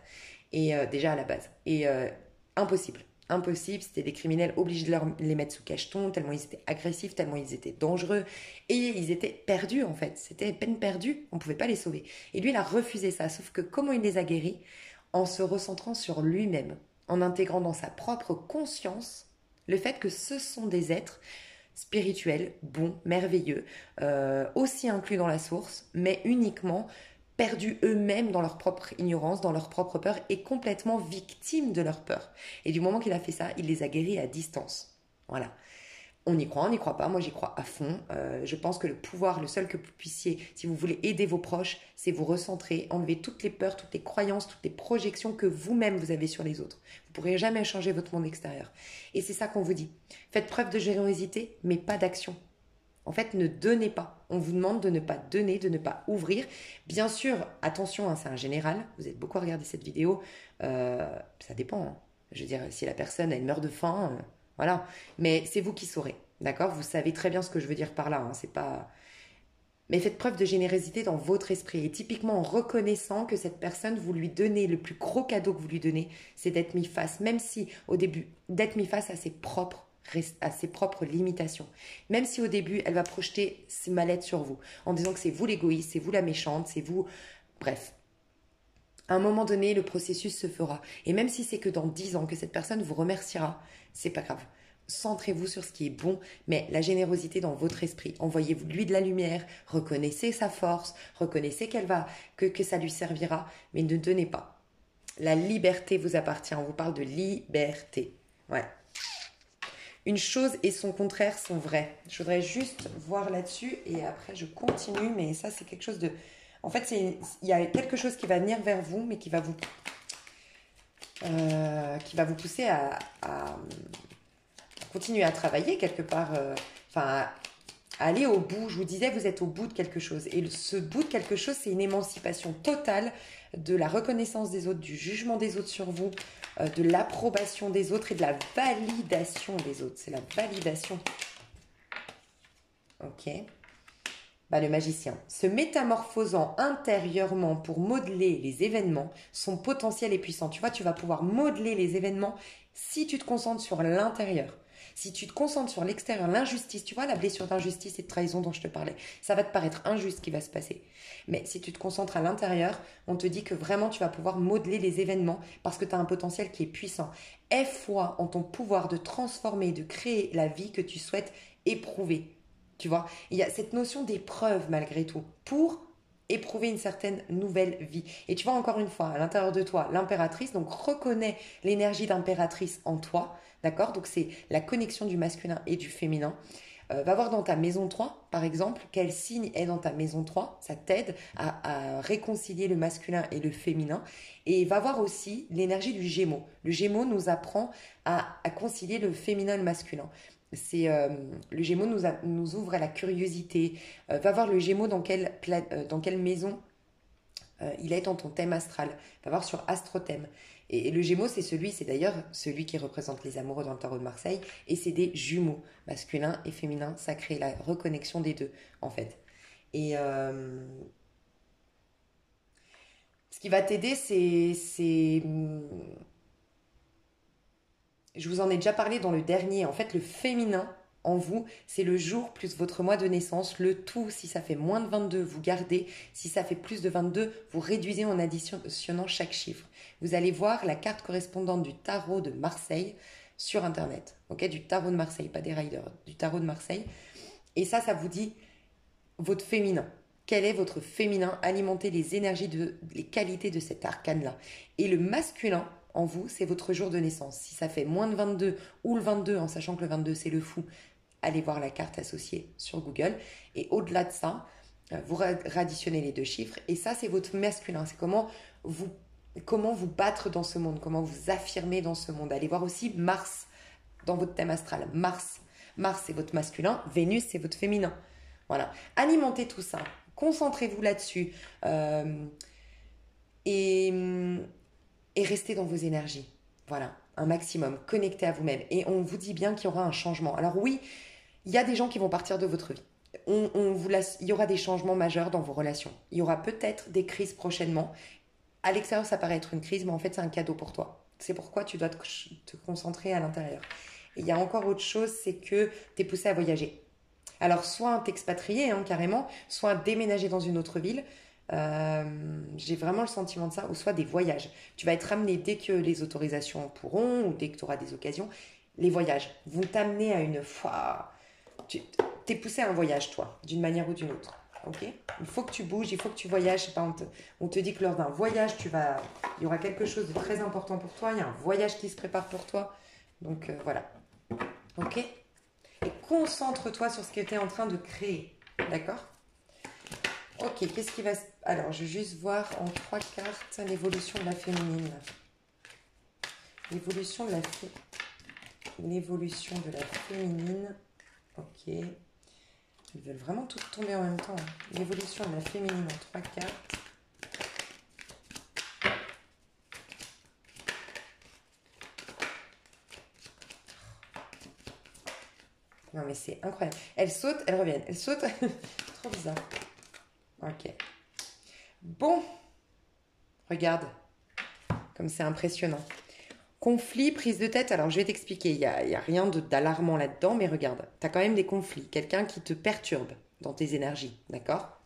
Et déjà à la base. Et impossible. Impossible, c'était des criminels obligés de les mettre sous cacheton, tellement ils étaient agressifs, tellement ils étaient dangereux, et ils étaient perdus en fait, c'était peine perdue, on ne pouvait pas les sauver. Et lui, il a refusé ça, sauf que comment il les a guéris? En se recentrant sur lui-même, en intégrant dans sa propre conscience le fait que ce sont des êtres spirituels, bons, merveilleux, aussi inclus dans la source, mais uniquement perdus eux-mêmes dans leur propre ignorance, dans leur propre peur et complètement victimes de leur peur. Et du moment qu'il a fait ça, il les a guéris à distance. Voilà. On y croit, on n'y croit pas. Moi, j'y crois à fond. Je pense que le pouvoir, le seul que vous puissiez, si vous voulez aider vos proches, c'est vous recentrer, enlever toutes les peurs, toutes les croyances, toutes les projections que vous-même vous avez sur les autres. Vous ne pourrez jamais changer votre monde extérieur. Et c'est ça qu'on vous dit. Faites preuve de générosité, mais pas d'action. En fait, ne donnez pas. On vous demande de ne pas donner, de ne pas ouvrir. Bien sûr, attention, hein, c'est un général. Vous êtes beaucoup à regarder cette vidéo. Ça dépend. Hein. Je veux dire, si la personne, elle meurt de faim, voilà. Mais c'est vous qui saurez, d'accord? Vous savez très bien ce que je veux dire par là. Hein. C'est pas... Mais faites preuve de générosité dans votre esprit. Et typiquement en reconnaissant que cette personne, vous lui donnez, le plus gros cadeau que vous lui donnez, c'est d'être mis face, même si au début, d'être mis face à ses propres limitations. Même si au début, elle va projeter ses mallettes sur vous, en disant que c'est vous l'égoïste, c'est vous la méchante, c'est vous... Bref. À un moment donné, le processus se fera. Et même si c'est que dans 10 ans que cette personne vous remerciera, c'est pas grave. Centrez-vous sur ce qui est bon, mais la générosité dans votre esprit. Envoyez-lui de la lumière, reconnaissez sa force, reconnaissez que ça lui servira, mais ne donnez pas. La liberté vous appartient. On vous parle de liberté. Ouais. Une chose et son contraire sont vrais. Je voudrais juste voir là-dessus et après je continue, mais ça c'est quelque chose de... En fait, il y a quelque chose qui va venir vers vous, mais qui va vous pousser à continuer à travailler quelque part, à aller au bout. Je vous disais, vous êtes au bout de quelque chose. Et ce bout de quelque chose, c'est une émancipation totale de la reconnaissance des autres, du jugement des autres sur vous, de l'approbation des autres et de la validation des autres. C'est la validation. Ok. Le magicien. Se métamorphosant intérieurement pour modeler les événements, son potentiel est puissant. Tu vois, tu vas pouvoir modeler les événements si tu te concentres sur l'intérieur. Si tu te concentres sur l'extérieur, l'injustice, tu vois, la blessure d'injustice et de trahison dont je te parlais, ça va te paraître injuste ce qui va se passer. Mais si tu te concentres à l'intérieur, on te dit que vraiment tu vas pouvoir modeler les événements parce que tu as un potentiel qui est puissant. Aie foi en ton pouvoir de transformer, de créer la vie que tu souhaites éprouver. Tu vois, il y a cette notion d'épreuve malgré tout pour éprouver une certaine nouvelle vie. Et tu vois, encore une fois, à l'intérieur de toi, l'impératrice, donc reconnais l'énergie d'impératrice en toi, d'accord? Donc c'est la connexion du masculin et du féminin. Va voir dans ta maison 3, par exemple, quel signe est dans ta maison 3. Ça t'aide à réconcilier le masculin et le féminin. Et va voir aussi l'énergie du Gémeaux. Le Gémeaux nous apprend à concilier le féminin et le masculin. Le Gémeaux nous ouvre à la curiosité. Va voir le Gémeaux dans quelle maison il est dans ton thème astral. Va voir sur Astrothème. Et le Gémeaux, c'est d'ailleurs celui qui représente les amoureux dans le tarot de Marseille. Et c'est des jumeaux, masculin et féminin, sacré, la reconnexion des deux, en fait. Et ce qui va t'aider, je vous en ai déjà parlé dans le dernier. En fait, le féminin en vous, c'est le jour plus votre mois de naissance. Le tout, si ça fait moins de 22, vous gardez. Si ça fait plus de 22, vous réduisez en additionnant chaque chiffre. Vous allez voir la carte correspondante du tarot de Marseille sur Internet. Ok, du tarot de Marseille, pas des riders, du tarot de Marseille. Et ça vous dit votre féminin. Quel est votre féminin? Alimentez les énergies, les qualités de cet arcane-là. Et le masculin, en vous, c'est votre jour de naissance. Si ça fait moins de 22 ou le 22, en sachant que le 22 c'est le fou, allez voir la carte associée sur Google. Et au-delà de ça, vous radditionnez les deux chiffres. Et ça, c'est votre masculin. C'est comment vous battre dans ce monde, comment vous affirmer dans ce monde. Allez voir aussi Mars dans votre thème astral. Mars, c'est votre masculin. Vénus, c'est votre féminin. Voilà. Alimentez tout ça. Concentrez-vous là-dessus. Et restez dans vos énergies. Voilà, un maximum. Connectez à vous-même. Et on vous dit bien qu'il y aura un changement. Alors oui, il y a des gens qui vont partir de votre vie. Il y aura des changements majeurs dans vos relations. Il y aura peut-être des crises prochainement. À l'extérieur, ça paraît être une crise, mais en fait, c'est un cadeau pour toi. C'est pourquoi tu dois te concentrer à l'intérieur. Et il y a encore autre chose, c'est que tu es poussé à voyager. Alors, soit t'expatrier carrément, soit déménager dans une autre ville. J'ai vraiment le sentiment de ça, ou soit des voyages. Tu vas être ramené dès que les autorisations pourront, ou dès que tu auras des occasions. Les voyages vont t'amener à une fois. T'es poussé à un voyage, toi, d'une manière ou d'une autre. Ok, il faut que tu bouges, il faut que tu voyages. Je sais pas, on te dit que lors d'un voyage, il y aura quelque chose de très important pour toi. Il y a un voyage qui se prépare pour toi. Donc voilà. Ok. Et concentre-toi sur ce que tu es en train de créer. D'accord? Ok, qu'est-ce qui va se... Alors, je vais juste voir en 3 cartes l'évolution de la féminine. L'évolution de la féminine. Ok. Ils veulent vraiment tout tomber en même temps. L'évolution de la féminine en 3 cartes. Non mais c'est incroyable. Elles sautent, elles reviennent. Elles sautent. Trop bizarre. Ok. Bon. Regarde. Comme c'est impressionnant. Conflit, prise de tête. Alors je vais t'expliquer. Il y a rien d'alarmant là-dedans. Mais regarde. Tu as quand même des conflits. Quelqu'un qui te perturbe dans tes énergies. D'accord?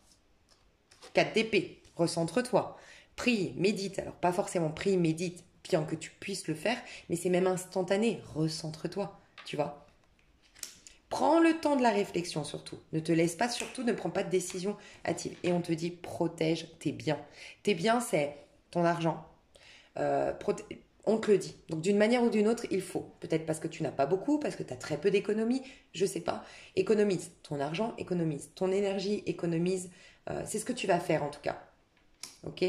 4 d'épée. Recentre-toi. Prie, médite. Alors pas forcément prie, médite. Bien que tu puisses le faire. Mais c'est même instantané. Recentre-toi. Tu vois? Prends le temps de la réflexion surtout. Ne te laisse pas surtout, ne prends pas de décision hâtive. Et on te dit protège tes biens. Tes biens, c'est ton argent. On te le dit. Donc d'une manière ou d'une autre, il faut. Peut-être parce que tu n'as pas beaucoup, parce que tu as très peu d'économie, je ne sais pas. Économise ton argent, économise ton énergie, économise. C'est ce que tu vas faire en tout cas. Ok?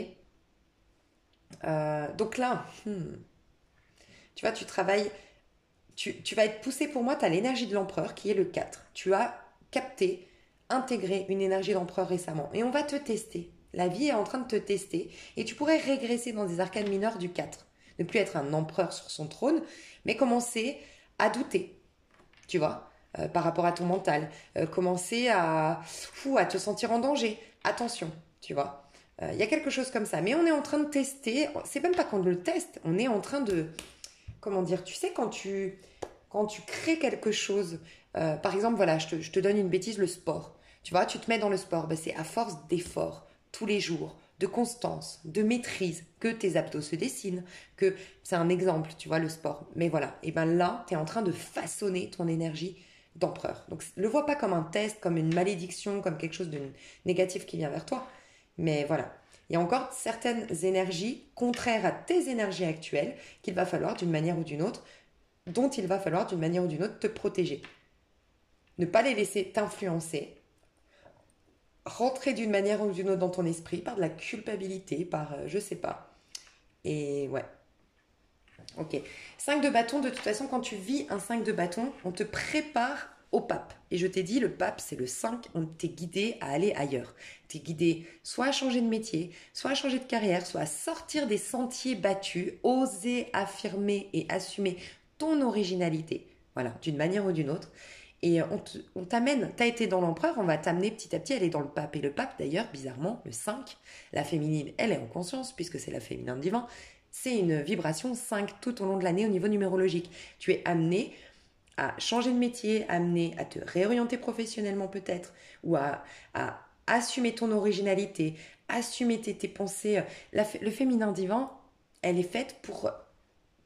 Donc là, tu vois, tu travailles... Tu vas être poussé, pour moi, tu as l'énergie de l'empereur qui est le 4. Tu as capté, intégré une énergie d'empereur récemment. Et on va te tester. La vie est en train de te tester. Et tu pourrais régresser dans des arcanes mineures du 4. Ne plus être un empereur sur son trône, mais commencer à douter. Tu vois, par rapport à ton mental. Commencer à te sentir en danger. Attention, tu vois. Il y a quelque chose comme ça. Mais on est en train de tester. C'est même pas qu'on le teste. On est en train de... Comment dire, tu sais, quand tu crées quelque chose, par exemple, voilà, je te donne une bêtise, le sport. Tu vois, tu te mets dans le sport, c'est à force d'efforts, tous les jours, de constance, de maîtrise, que tes abdos se dessinent, que c'est un exemple, tu vois, le sport. Mais voilà, et bien là, tu es en train de façonner ton énergie d'empereur. Donc, le vois pas comme un test, comme une malédiction, comme quelque chose de négatif qui vient vers toi. Mais voilà. Il y a encore certaines énergies contraires à tes énergies actuelles qu'il va falloir d'une manière ou d'une autre, dont il va falloir d'une manière ou d'une autre te protéger. Ne pas les laisser t'influencer, rentrer d'une manière ou d'une autre dans ton esprit par de la culpabilité, par je sais pas. Et ouais. Ok. 5 de bâton, de toute façon, quand tu vis un 5 de bâton, on te prépare au pape. Et je t'ai dit, le pape, c'est le 5, on t'est guidé à aller ailleurs. T'es guidé soit à changer de métier, soit à changer de carrière, soit à sortir des sentiers battus, oser affirmer et assumer ton originalité. Voilà, d'une manière ou d'une autre. Et on t'amène, t'as été dans l'empereur, on va t'amener petit à petit, elle est dans le pape. Et le pape, d'ailleurs, bizarrement, le 5, la féminine, elle est en conscience, puisque c'est la féminin divin, c'est une vibration 5 tout au long de l'année au niveau numérologique. Tu es amené à changer de métier, amené à te réorienter professionnellement peut-être, ou à assumer ton originalité, assumer tes pensées. Le féminin divin, elle est faite pour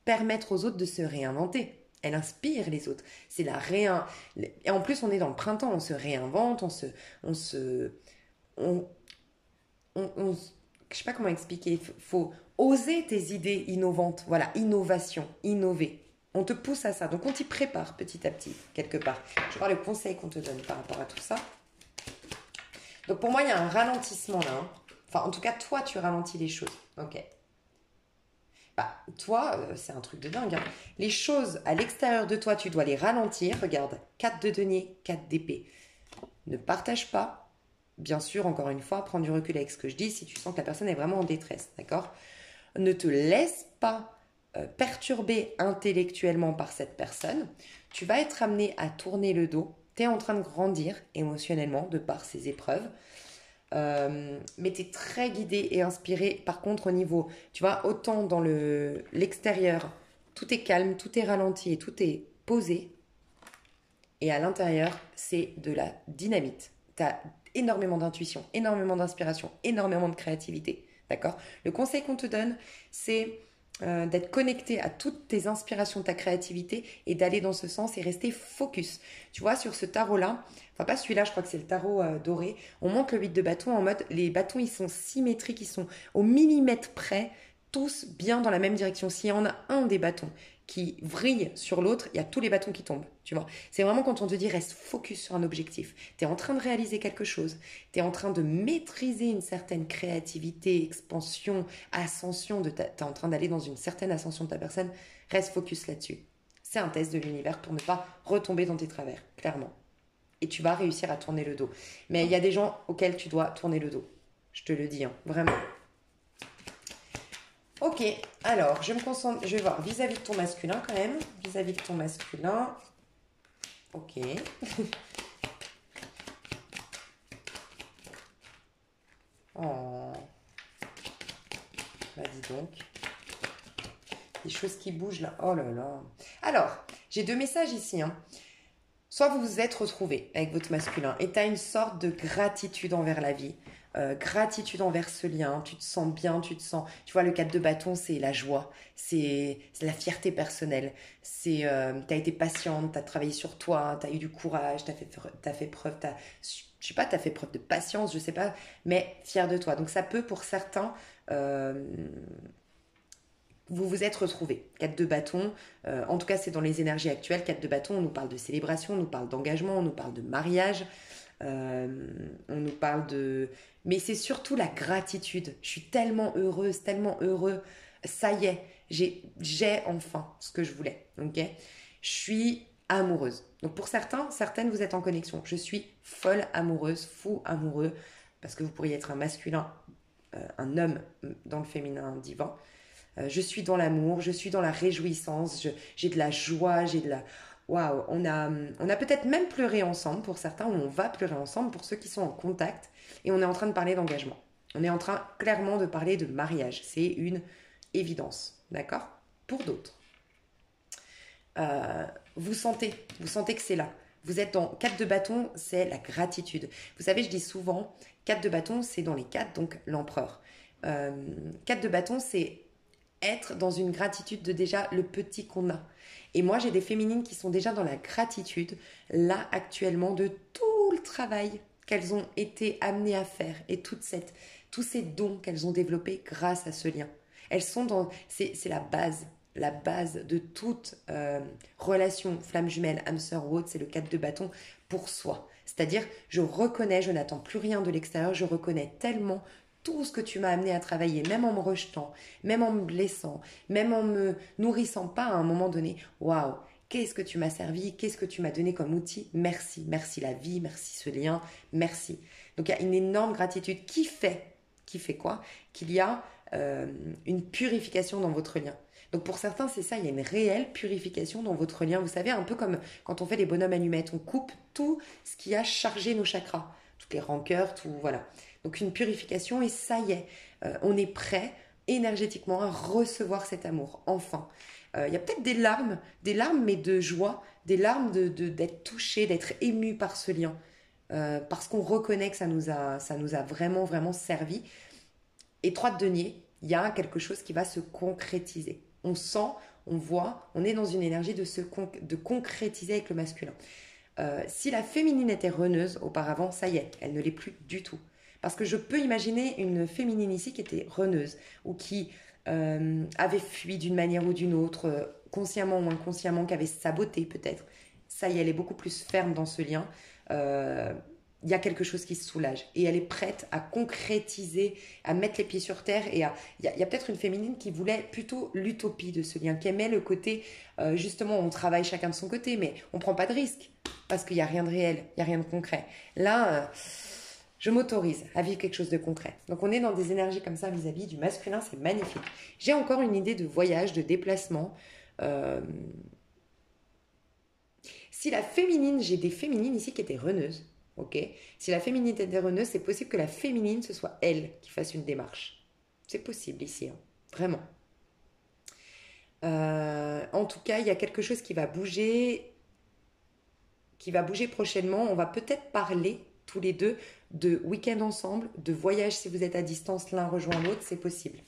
permettre aux autres de se réinventer. Elle inspire les autres. C'est la réin. Et en plus, on est dans le printemps, on se réinvente, on, je sais pas comment expliquer. Faut oser tes idées innovantes. Voilà, innovation, innover. On te pousse à ça. Donc, on t'y prépare petit à petit, quelque part. Je vais voir le conseil qu'on te donne par rapport à tout ça. Donc, pour moi, il y a un ralentissement là. Hein. Enfin, en tout cas, toi, tu ralentis les choses. Ok. Bah, toi, c'est un truc de dingue. Hein. Les choses à l'extérieur de toi, tu dois les ralentir. Regarde, 4 de denier, 4 d'épée. Ne partage pas. Bien sûr, encore une fois, prends du recul avec ce que je dis si tu sens que la personne est vraiment en détresse. D'accord? Ne te laisse pas perturbé intellectuellement par cette personne, tu vas être amené à tourner le dos. Tu es en train de grandir émotionnellement de par ces épreuves. Mais tu es très guidé et inspiré. Par contre, au niveau, tu vois, autant dans l'extérieur, tout est calme, tout est ralenti et tout est posé. Et à l'intérieur, c'est de la dynamite. Tu as énormément d'intuition, énormément d'inspiration, énormément de créativité. D'accord? Le conseil qu'on te donne, c'est d'être connecté à toutes tes inspirations, ta créativité et d'aller dans ce sens et rester focus. Tu vois, sur ce tarot-là, enfin pas celui-là, je crois que c'est le tarot doré, on monte le 8 de bâton en mode, les bâtons, ils sont symétriques, ils sont au millimètre près, tous bien dans la même direction. S'il y en a un des bâtons qui vrille sur l'autre, il y a tous les bâtons qui tombent, tu vois. C'est vraiment quand on te dit reste focus sur un objectif. Tu es en train de réaliser quelque chose, tu es en train de maîtriser une certaine créativité, expansion, ascension, tu es en train d'aller dans une certaine ascension de ta personne, reste focus là-dessus. C'est un test de l'univers pour ne pas retomber dans tes travers, clairement. Et tu vas réussir à tourner le dos. Mais il y a des gens auxquels tu dois tourner le dos. Je te le dis, hein, vraiment. Ok, alors je me concentre, je vais voir vis-à-vis de ton masculin quand même. Vis-à-vis de ton masculin. Ok. Oh. Bah dis donc. Des choses qui bougent là. Oh là là. Alors, j'ai 2 messages ici. Hein. Soit vous vous êtes retrouvé avec votre masculin et tu as une sorte de gratitude envers la vie. Gratitude envers ce lien, tu te sens bien, tu te sens... Tu vois, le 4 de bâton, c'est la joie, c'est la fierté personnelle. Tu as été patiente, tu as travaillé sur toi, tu as eu du courage, tu as fait preuve, je sais pas, tu as fait preuve de patience, je sais pas, mais fier de toi. Donc ça peut, pour certains, vous vous êtes retrouvés. 4 de bâton, en tout cas c'est dans les énergies actuelles. 4 de bâton, on nous parle de célébration, on nous parle d'engagement, on nous parle de mariage, on nous parle de... Mais c'est surtout la gratitude. Je suis tellement heureuse, tellement heureux. Ça y est, j'ai enfin ce que je voulais. Ok? Je suis amoureuse. Donc pour certaines, vous êtes en connexion. Je suis folle amoureuse, fou amoureux, parce que vous pourriez être un masculin, un homme dans le féminin divin. Je suis dans l'amour, je suis dans la réjouissance, j'ai de la joie, j'ai de la... Waouh, on a peut-être même pleuré ensemble pour certains, ou on va pleurer ensemble pour ceux qui sont en contact, et on est en train de parler d'engagement. On est en train clairement de parler de mariage, c'est une évidence, d'accord? Pour d'autres, vous sentez que c'est là. Vous êtes dans 4 de bâton, c'est la gratitude. Vous savez, je dis souvent, 4 de bâton, c'est dans les 4, donc l'empereur. 4 de bâton, c'est être dans une gratitude de déjà le petit qu'on a. Et moi, j'ai des féminines qui sont déjà dans la gratitude, là, actuellement, de tout le travail qu'elles ont été amenées à faire et tous ces dons qu'elles ont développés grâce à ce lien. Elles sont dans... C'est la base de toute relation flamme jumelle, âme sœur ou autre, c'est le 4 de bâton pour soi. C'est-à-dire, je reconnais, je n'attends plus rien de l'extérieur, je reconnais tellement tout ce que tu m'as amené à travailler, même en me rejetant, même en me blessant, même en me nourrissant pas à un moment donné. Waouh, qu'est-ce que tu m'as servi, qu'est-ce que tu m'as donné comme outil. Merci, merci la vie, merci ce lien, merci. Donc il y a une énorme gratitude qui fait quoi? Qu'il y a une purification dans votre lien. Donc pour certains, c'est ça, il y a une réelle purification dans votre lien. Vous savez, un peu comme quand on fait les bonhommes allumettes, on coupe tout ce qui a chargé nos chakras, toutes les rancœurs, tout, voilà. Donc une purification et ça y est, on est prêt énergétiquement à recevoir cet amour, enfin. Il y a peut-être des larmes mais de joie, des larmes d'être touché, d'être ému par ce lien, parce qu'on reconnaît que ça nous a vraiment, vraiment servi. Et 3 de denier, il y a quelque chose qui va se concrétiser. On sent, on voit, on est dans une énergie de concrétiser avec le masculin. Si la féminine était reneuse auparavant, ça y est, elle ne l'est plus du tout. Parce que je peux imaginer une féminine ici qui était reneuse ou qui avait fui d'une manière ou d'une autre, consciemment ou inconsciemment, qui avait saboté peut-être. Ça y est, elle est beaucoup plus ferme dans ce lien. Il y a quelque chose qui se soulage et elle est prête à concrétiser, à mettre les pieds sur terre il y a peut-être une féminine qui voulait plutôt l'utopie de ce lien, qui aimait le côté, justement, on travaille chacun de son côté, mais on prend pas de risque parce qu'il n'y a rien de réel, il n'y a rien de concret. Là, je m'autorise à vivre quelque chose de concret. Donc on est dans des énergies comme ça vis-à-vis du masculin, c'est magnifique. J'ai encore une idée de voyage, de déplacement. Si la féminine, j'ai des féminines ici qui étaient reneuses. Ok. Si la féminine était reneuse, c'est possible que la féminine, ce soit elle qui fasse une démarche. C'est possible ici, hein. Vraiment. En tout cas, il y a quelque chose qui va bouger prochainement. On va peut-être parler tous les deux de week-end ensemble, de voyage si vous êtes à distance, l'un rejoint l'autre, c'est possible.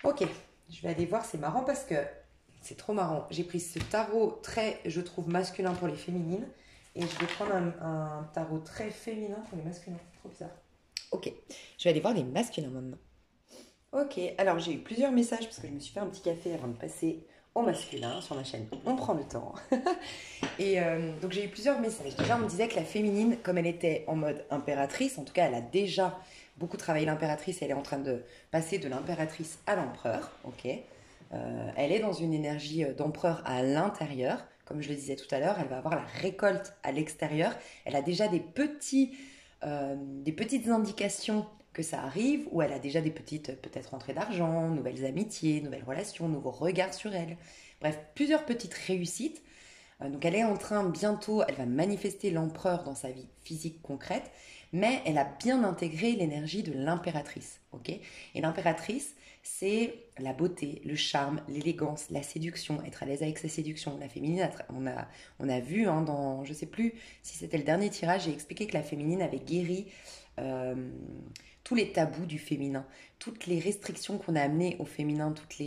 Ok, je vais aller voir, c'est marrant parce que c'est trop marrant. J'ai pris ce tarot très, je trouve, masculin pour les féminines. Et je vais prendre un tarot très féminin pour les masculins. Trop bizarre. Ok, je vais aller voir les masculins maintenant. Ok, alors j'ai eu plusieurs messages parce que je me suis fait un petit café avant de passer au masculin sur ma chaîne. On prend le temps. Et donc j'ai eu plusieurs messages. Déjà, on me disait que la féminine, comme elle était en mode impératrice, en tout cas, elle a déjà beaucoup travaillé l'impératrice et elle est en train de passer de l'impératrice à l'empereur. Ok, elle est dans une énergie d'empereur à l'intérieur. Comme je le disais tout à l'heure, elle va avoir la récolte à l'extérieur. Elle a déjà des petites indications que ça arrive, ou elle a déjà des petites, peut-être rentrées d'argent, nouvelles amitiés, nouvelles relations, nouveaux regards sur elle. Bref, plusieurs petites réussites. Donc elle est en train bientôt, elle va manifester l'empereur dans sa vie physique concrète, mais elle a bien intégré l'énergie de l'impératrice. Ok. Et l'impératrice, c'est la beauté, le charme, l'élégance, la séduction, être à l'aise avec sa séduction. La féminine, on a vu dans, je ne sais plus si c'était le dernier tirage, j'ai expliqué que la féminine avait guéri tous les tabous du féminin, toutes les restrictions qu'on a amenées au féminin, toute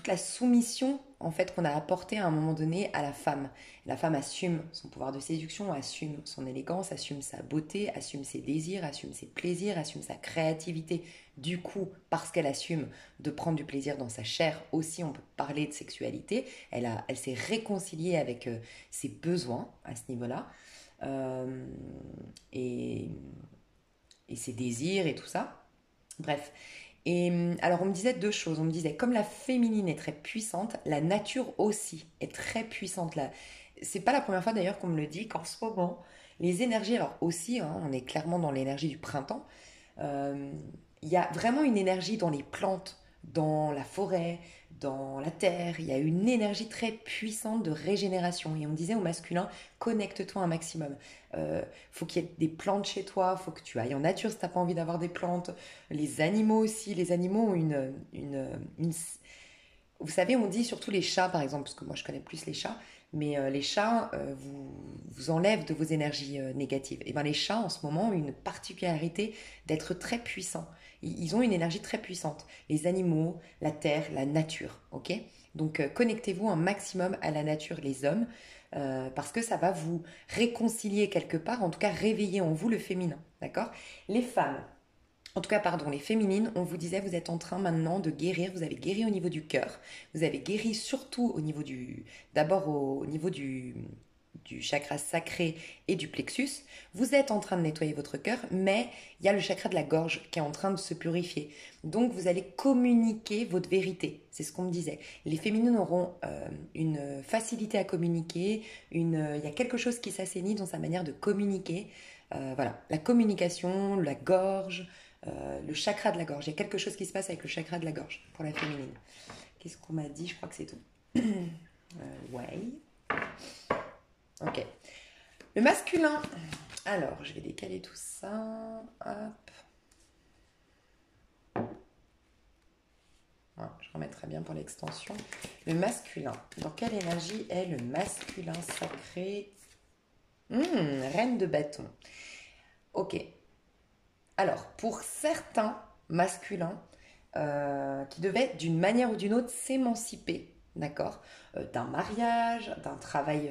la soumission en fait qu'on a apportée à un moment donné à la femme. La femme assume son pouvoir de séduction, assume son élégance, assume sa beauté, assume ses désirs, assume ses plaisirs, assume sa créativité. Du coup, parce qu'elle assume de prendre du plaisir dans sa chair, aussi on peut parler de sexualité. Elle s'est réconciliée avec ses besoins à ce niveau-là et ses désirs et tout ça. Bref. Et alors on me disait 2 choses. On me disait comme la féminine est très puissante, la nature aussi est très puissante. Là, c'est pas la première fois d'ailleurs qu'on me le dit qu'en ce moment les énergies, alors aussi, hein, on est clairement dans l'énergie du printemps. Il y a vraiment une énergie dans les plantes, dans la forêt, dans la terre. Il y a une énergie très puissante de régénération. Et on me disait au masculin, connecte-toi un maximum. Faut qu'il y ait des plantes chez toi, faut que tu ailles en nature si tu n'as pas envie d'avoir des plantes. Les animaux aussi, les animaux ont une... Vous savez, on dit surtout les chats par exemple, parce que moi je connais plus les chats, mais les chats, vous enlève de vos énergies négatives. Et bien les chats en ce moment ont une particularité d'être très puissants. Ils ont une énergie très puissante. Les animaux, la terre, la nature, ok? Donc connectez-vous un maximum à la nature, les hommes, parce que ça va vous réconcilier quelque part, en tout cas réveiller en vous le féminin, d'accord? Les femmes, en tout cas, pardon, les féminines, on vous disait, vous êtes en train maintenant de guérir, vous avez guéri au niveau du cœur, vous avez guéri surtout au niveau d'abord au niveau du chakra sacré et du plexus. Vous êtes en train de nettoyer votre cœur, mais il y a le chakra de la gorge qui est en train de se purifier. Donc, vous allez communiquer votre vérité. C'est ce qu'on me disait. Les féminines auront une facilité à communiquer, il y a quelque chose qui s'assainit dans sa manière de communiquer. Voilà, la communication, la gorge, le chakra de la gorge. Il y a quelque chose qui se passe avec le chakra de la gorge pour la féminine. Qu'est-ce qu'on m'a dit? Je crois que c'est tout. Ouais. Ok. Le masculin. Alors, je vais décaler tout ça. Hop. Ouais, je remettrai bien pour l'extension. Le masculin. Dans quelle énergie est le masculin sacré? Reine de bâton. Ok. Alors, pour certains masculins qui devaient d'une manière ou d'une autre s'émanciper, d'accord, d'un mariage, d'un travail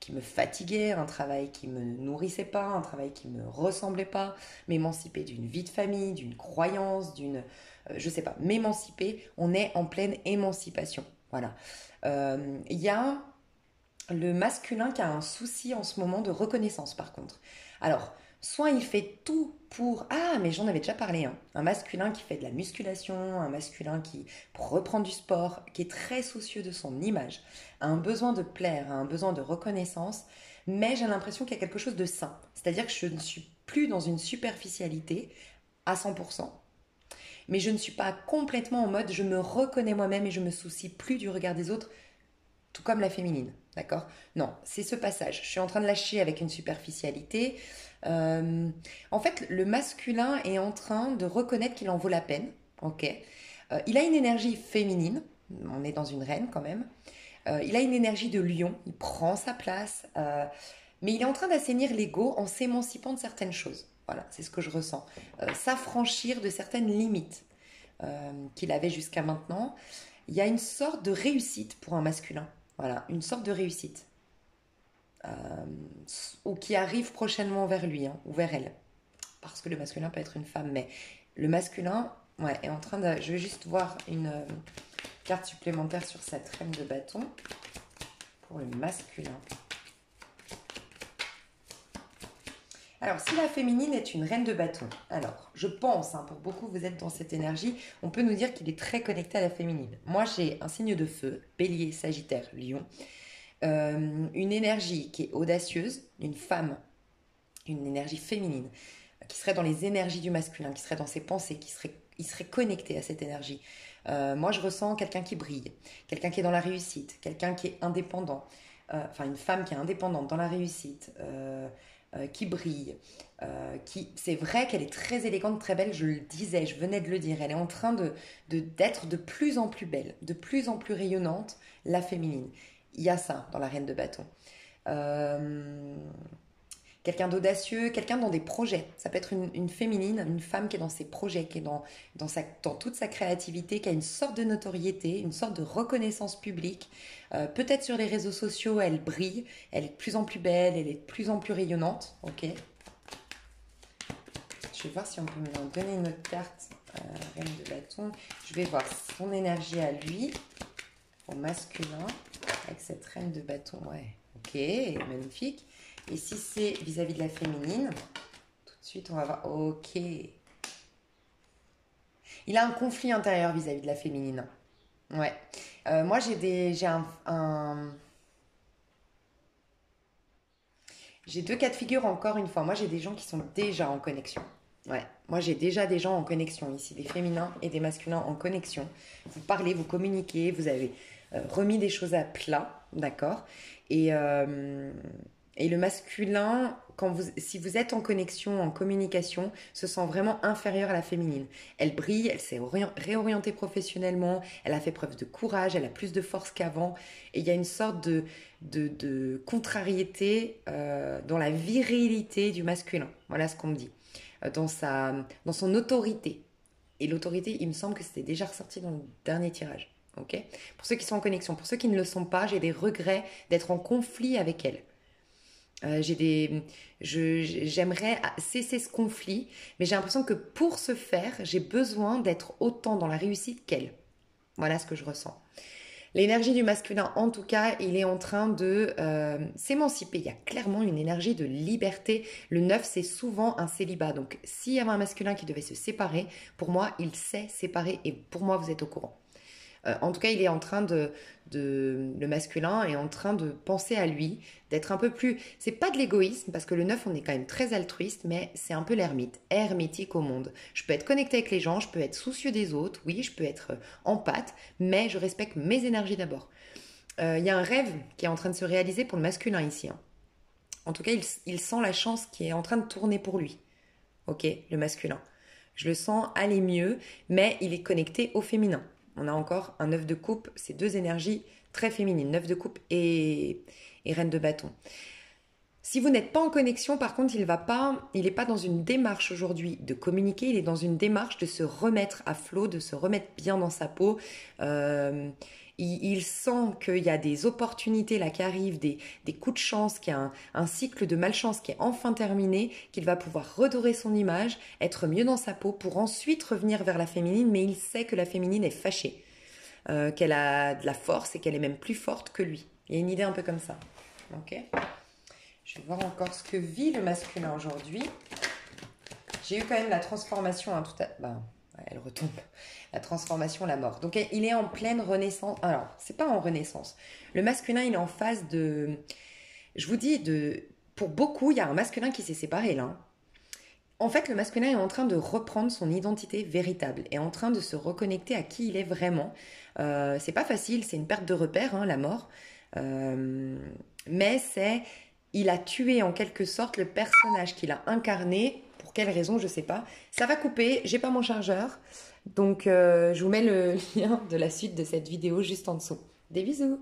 qui me fatiguait, un travail qui me nourrissait pas, un travail qui me ressemblait pas, m'émanciper d'une vie de famille, d'une croyance, je sais pas, m'émanciper, on est en pleine émancipation, voilà. Il y a le masculin qui a un souci en ce moment de reconnaissance par contre. Alors, soit il fait tout pour... Ah, mais j'en avais déjà parlé, hein. Un masculin qui fait de la musculation, un masculin qui reprend du sport, qui est très soucieux de son image, a un besoin de plaire, a un besoin de reconnaissance, mais j'ai l'impression qu'il y a quelque chose de sain. C'est-à-dire que je ne suis plus dans une superficialité à 100%, mais je ne suis pas complètement en mode je me reconnais moi-même et je me soucie plus du regard des autres, tout comme la féminine, d'accord? Non, c'est ce passage. Je suis en train de lâcher avec une superficialité. En fait, le masculin est en train de reconnaître qu'il en vaut la peine, ok? Il a une énergie féminine, on est dans une reine quand même. Il a une énergie de lion, il prend sa place, mais il est en train d'assainir l'ego en s'émancipant de certaines choses. Voilà, c'est ce que je ressens. S'affranchir de certaines limites qu'il avait jusqu'à maintenant. Il y a une sorte de réussite pour un masculin. Voilà, une sorte de réussite. Ou qui arrive prochainement vers lui, hein, ou vers elle. Parce que le masculin peut être une femme, mais le masculin, ouais, est en train de... Je vais juste voir une carte supplémentaire sur cette reine de bâton pour le masculin. Alors, si la féminine est une reine de bâton, alors, je pense, hein, pour beaucoup, vous êtes dans cette énergie, on peut nous dire qu'il est très connecté à la féminine. Moi, j'ai un signe de feu, bélier, sagittaire, lion, une énergie qui est audacieuse, une femme, une énergie féminine, qui serait dans les énergies du masculin, qui serait dans ses pensées, il serait connecté à cette énergie. Moi, je ressens quelqu'un qui brille, quelqu'un qui est dans la réussite, quelqu'un qui est indépendant, enfin, une femme qui est indépendante dans la réussite, qui brille, c'est vrai qu'elle est très élégante, très belle, je le disais, je venais de le dire, elle est en train d'être de plus en plus belle, de plus en plus rayonnante, la féminine. Il y a ça dans la reine de bâton. Quelqu'un d'audacieux, quelqu'un dans des projets. Ça peut être une féminine, une femme qui est dans ses projets, qui est dans toute sa créativité, qui a une sorte de notoriété, une sorte de reconnaissance publique. Peut-être sur les réseaux sociaux, elle brille, elle est de plus en plus belle, elle est de plus en plus rayonnante. Ok. Je vais voir si on peut me donner une autre carte. Reine de bâton. Je vais voir son énergie à lui, au masculin, avec cette reine de bâton. Ouais, ok, magnifique. Et si c'est vis-à-vis de la féminine, tout de suite, on va voir. Ok. Il a un conflit intérieur vis-à-vis de la féminine. Ouais. Moi, j'ai deux cas de figure encore une fois. Moi, j'ai des gens qui sont déjà en connexion. Ouais. Moi, j'ai déjà des gens en connexion ici, des féminins et des masculins en connexion. Vous parlez, vous communiquez, vous avez remis des choses à plat, d'accord? Et le masculin si vous êtes en connexion, en communication, se sent vraiment inférieure à la féminine. Elle brille, elle s'est réorientée professionnellement, elle a fait preuve de courage, elle a plus de force qu'avant. Et il y a une sorte de contrariété dans la virilité du masculin. Voilà ce qu'on me dit. Dans son autorité. Et l'autorité, il me semble que c'était déjà ressorti dans le dernier tirage. Ok. Pour ceux qui sont en connexion, pour ceux qui ne le sont pas, j'ai des regrets d'être en conflit avec elle. J'aimerais cesser ce conflit, mais j'ai l'impression que pour ce faire, j'ai besoin d'être autant dans la réussite qu'elle. Voilà ce que je ressens. L'énergie du masculin, en tout cas, il est en train de s'émanciper. Il y a clairement une énergie de liberté. Le 9, c'est souvent un célibat. Donc, s'il y avait un masculin qui devait se séparer, pour moi, il s'est séparé et pour moi, vous êtes au courant. En tout cas, il est en train le masculin est en train de penser à lui, d'être un peu plus... C'est pas de l'égoïsme, parce que le 9, on est quand même très altruiste, mais c'est un peu l'ermite, hermétique au monde. Je peux être connecté avec les gens, je peux être soucieux des autres, oui, je peux être empathe, mais je respecte mes énergies d'abord. Il y a un rêve qui est en train de se réaliser pour le masculin ici. Hein. En tout cas, il sent la chance qui est en train de tourner pour lui. Ok, le masculin. Je le sens aller mieux, mais il est connecté au féminin. On a encore un 9 de coupe, c'est deux énergies très féminines, 9 de coupe et reine de bâton. Si vous n'êtes pas en connexion, par contre, il n'est pas dans une démarche aujourd'hui de communiquer, il est dans une démarche de se remettre à flot, de se remettre bien dans sa peau. Il sent qu'il y a des opportunités là qui arrivent, des coups de chance, qu'il y a un cycle de malchance qui est enfin terminé, qu'il va pouvoir redorer son image, être mieux dans sa peau pour ensuite revenir vers la féminine, mais il sait que la féminine est fâchée, qu'elle a de la force et qu'elle est même plus forte que lui. Il y a une idée un peu comme ça. Ok. Je vais voir encore ce que vit le masculin aujourd'hui. J'ai eu quand même la transformation, hein, tout à... Ben, elle retombe. La transformation, la mort. Donc, il est en pleine renaissance. Alors, c'est pas en renaissance. Le masculin, il est en phase de... Je vous dis, pour beaucoup, il y a un masculin qui s'est séparé là. En fait, le masculin est en train de reprendre son identité véritable, est en train de se reconnecter à qui il est vraiment. C'est pas facile, c'est une perte de repère, hein, la mort. Mais il a tué en quelque sorte le personnage qu'il a incarné. Pour quelle raison, je sais pas. Ça va couper, j'ai pas mon chargeur. Donc, je vous mets le lien de la suite de cette vidéo juste en dessous. Des bisous!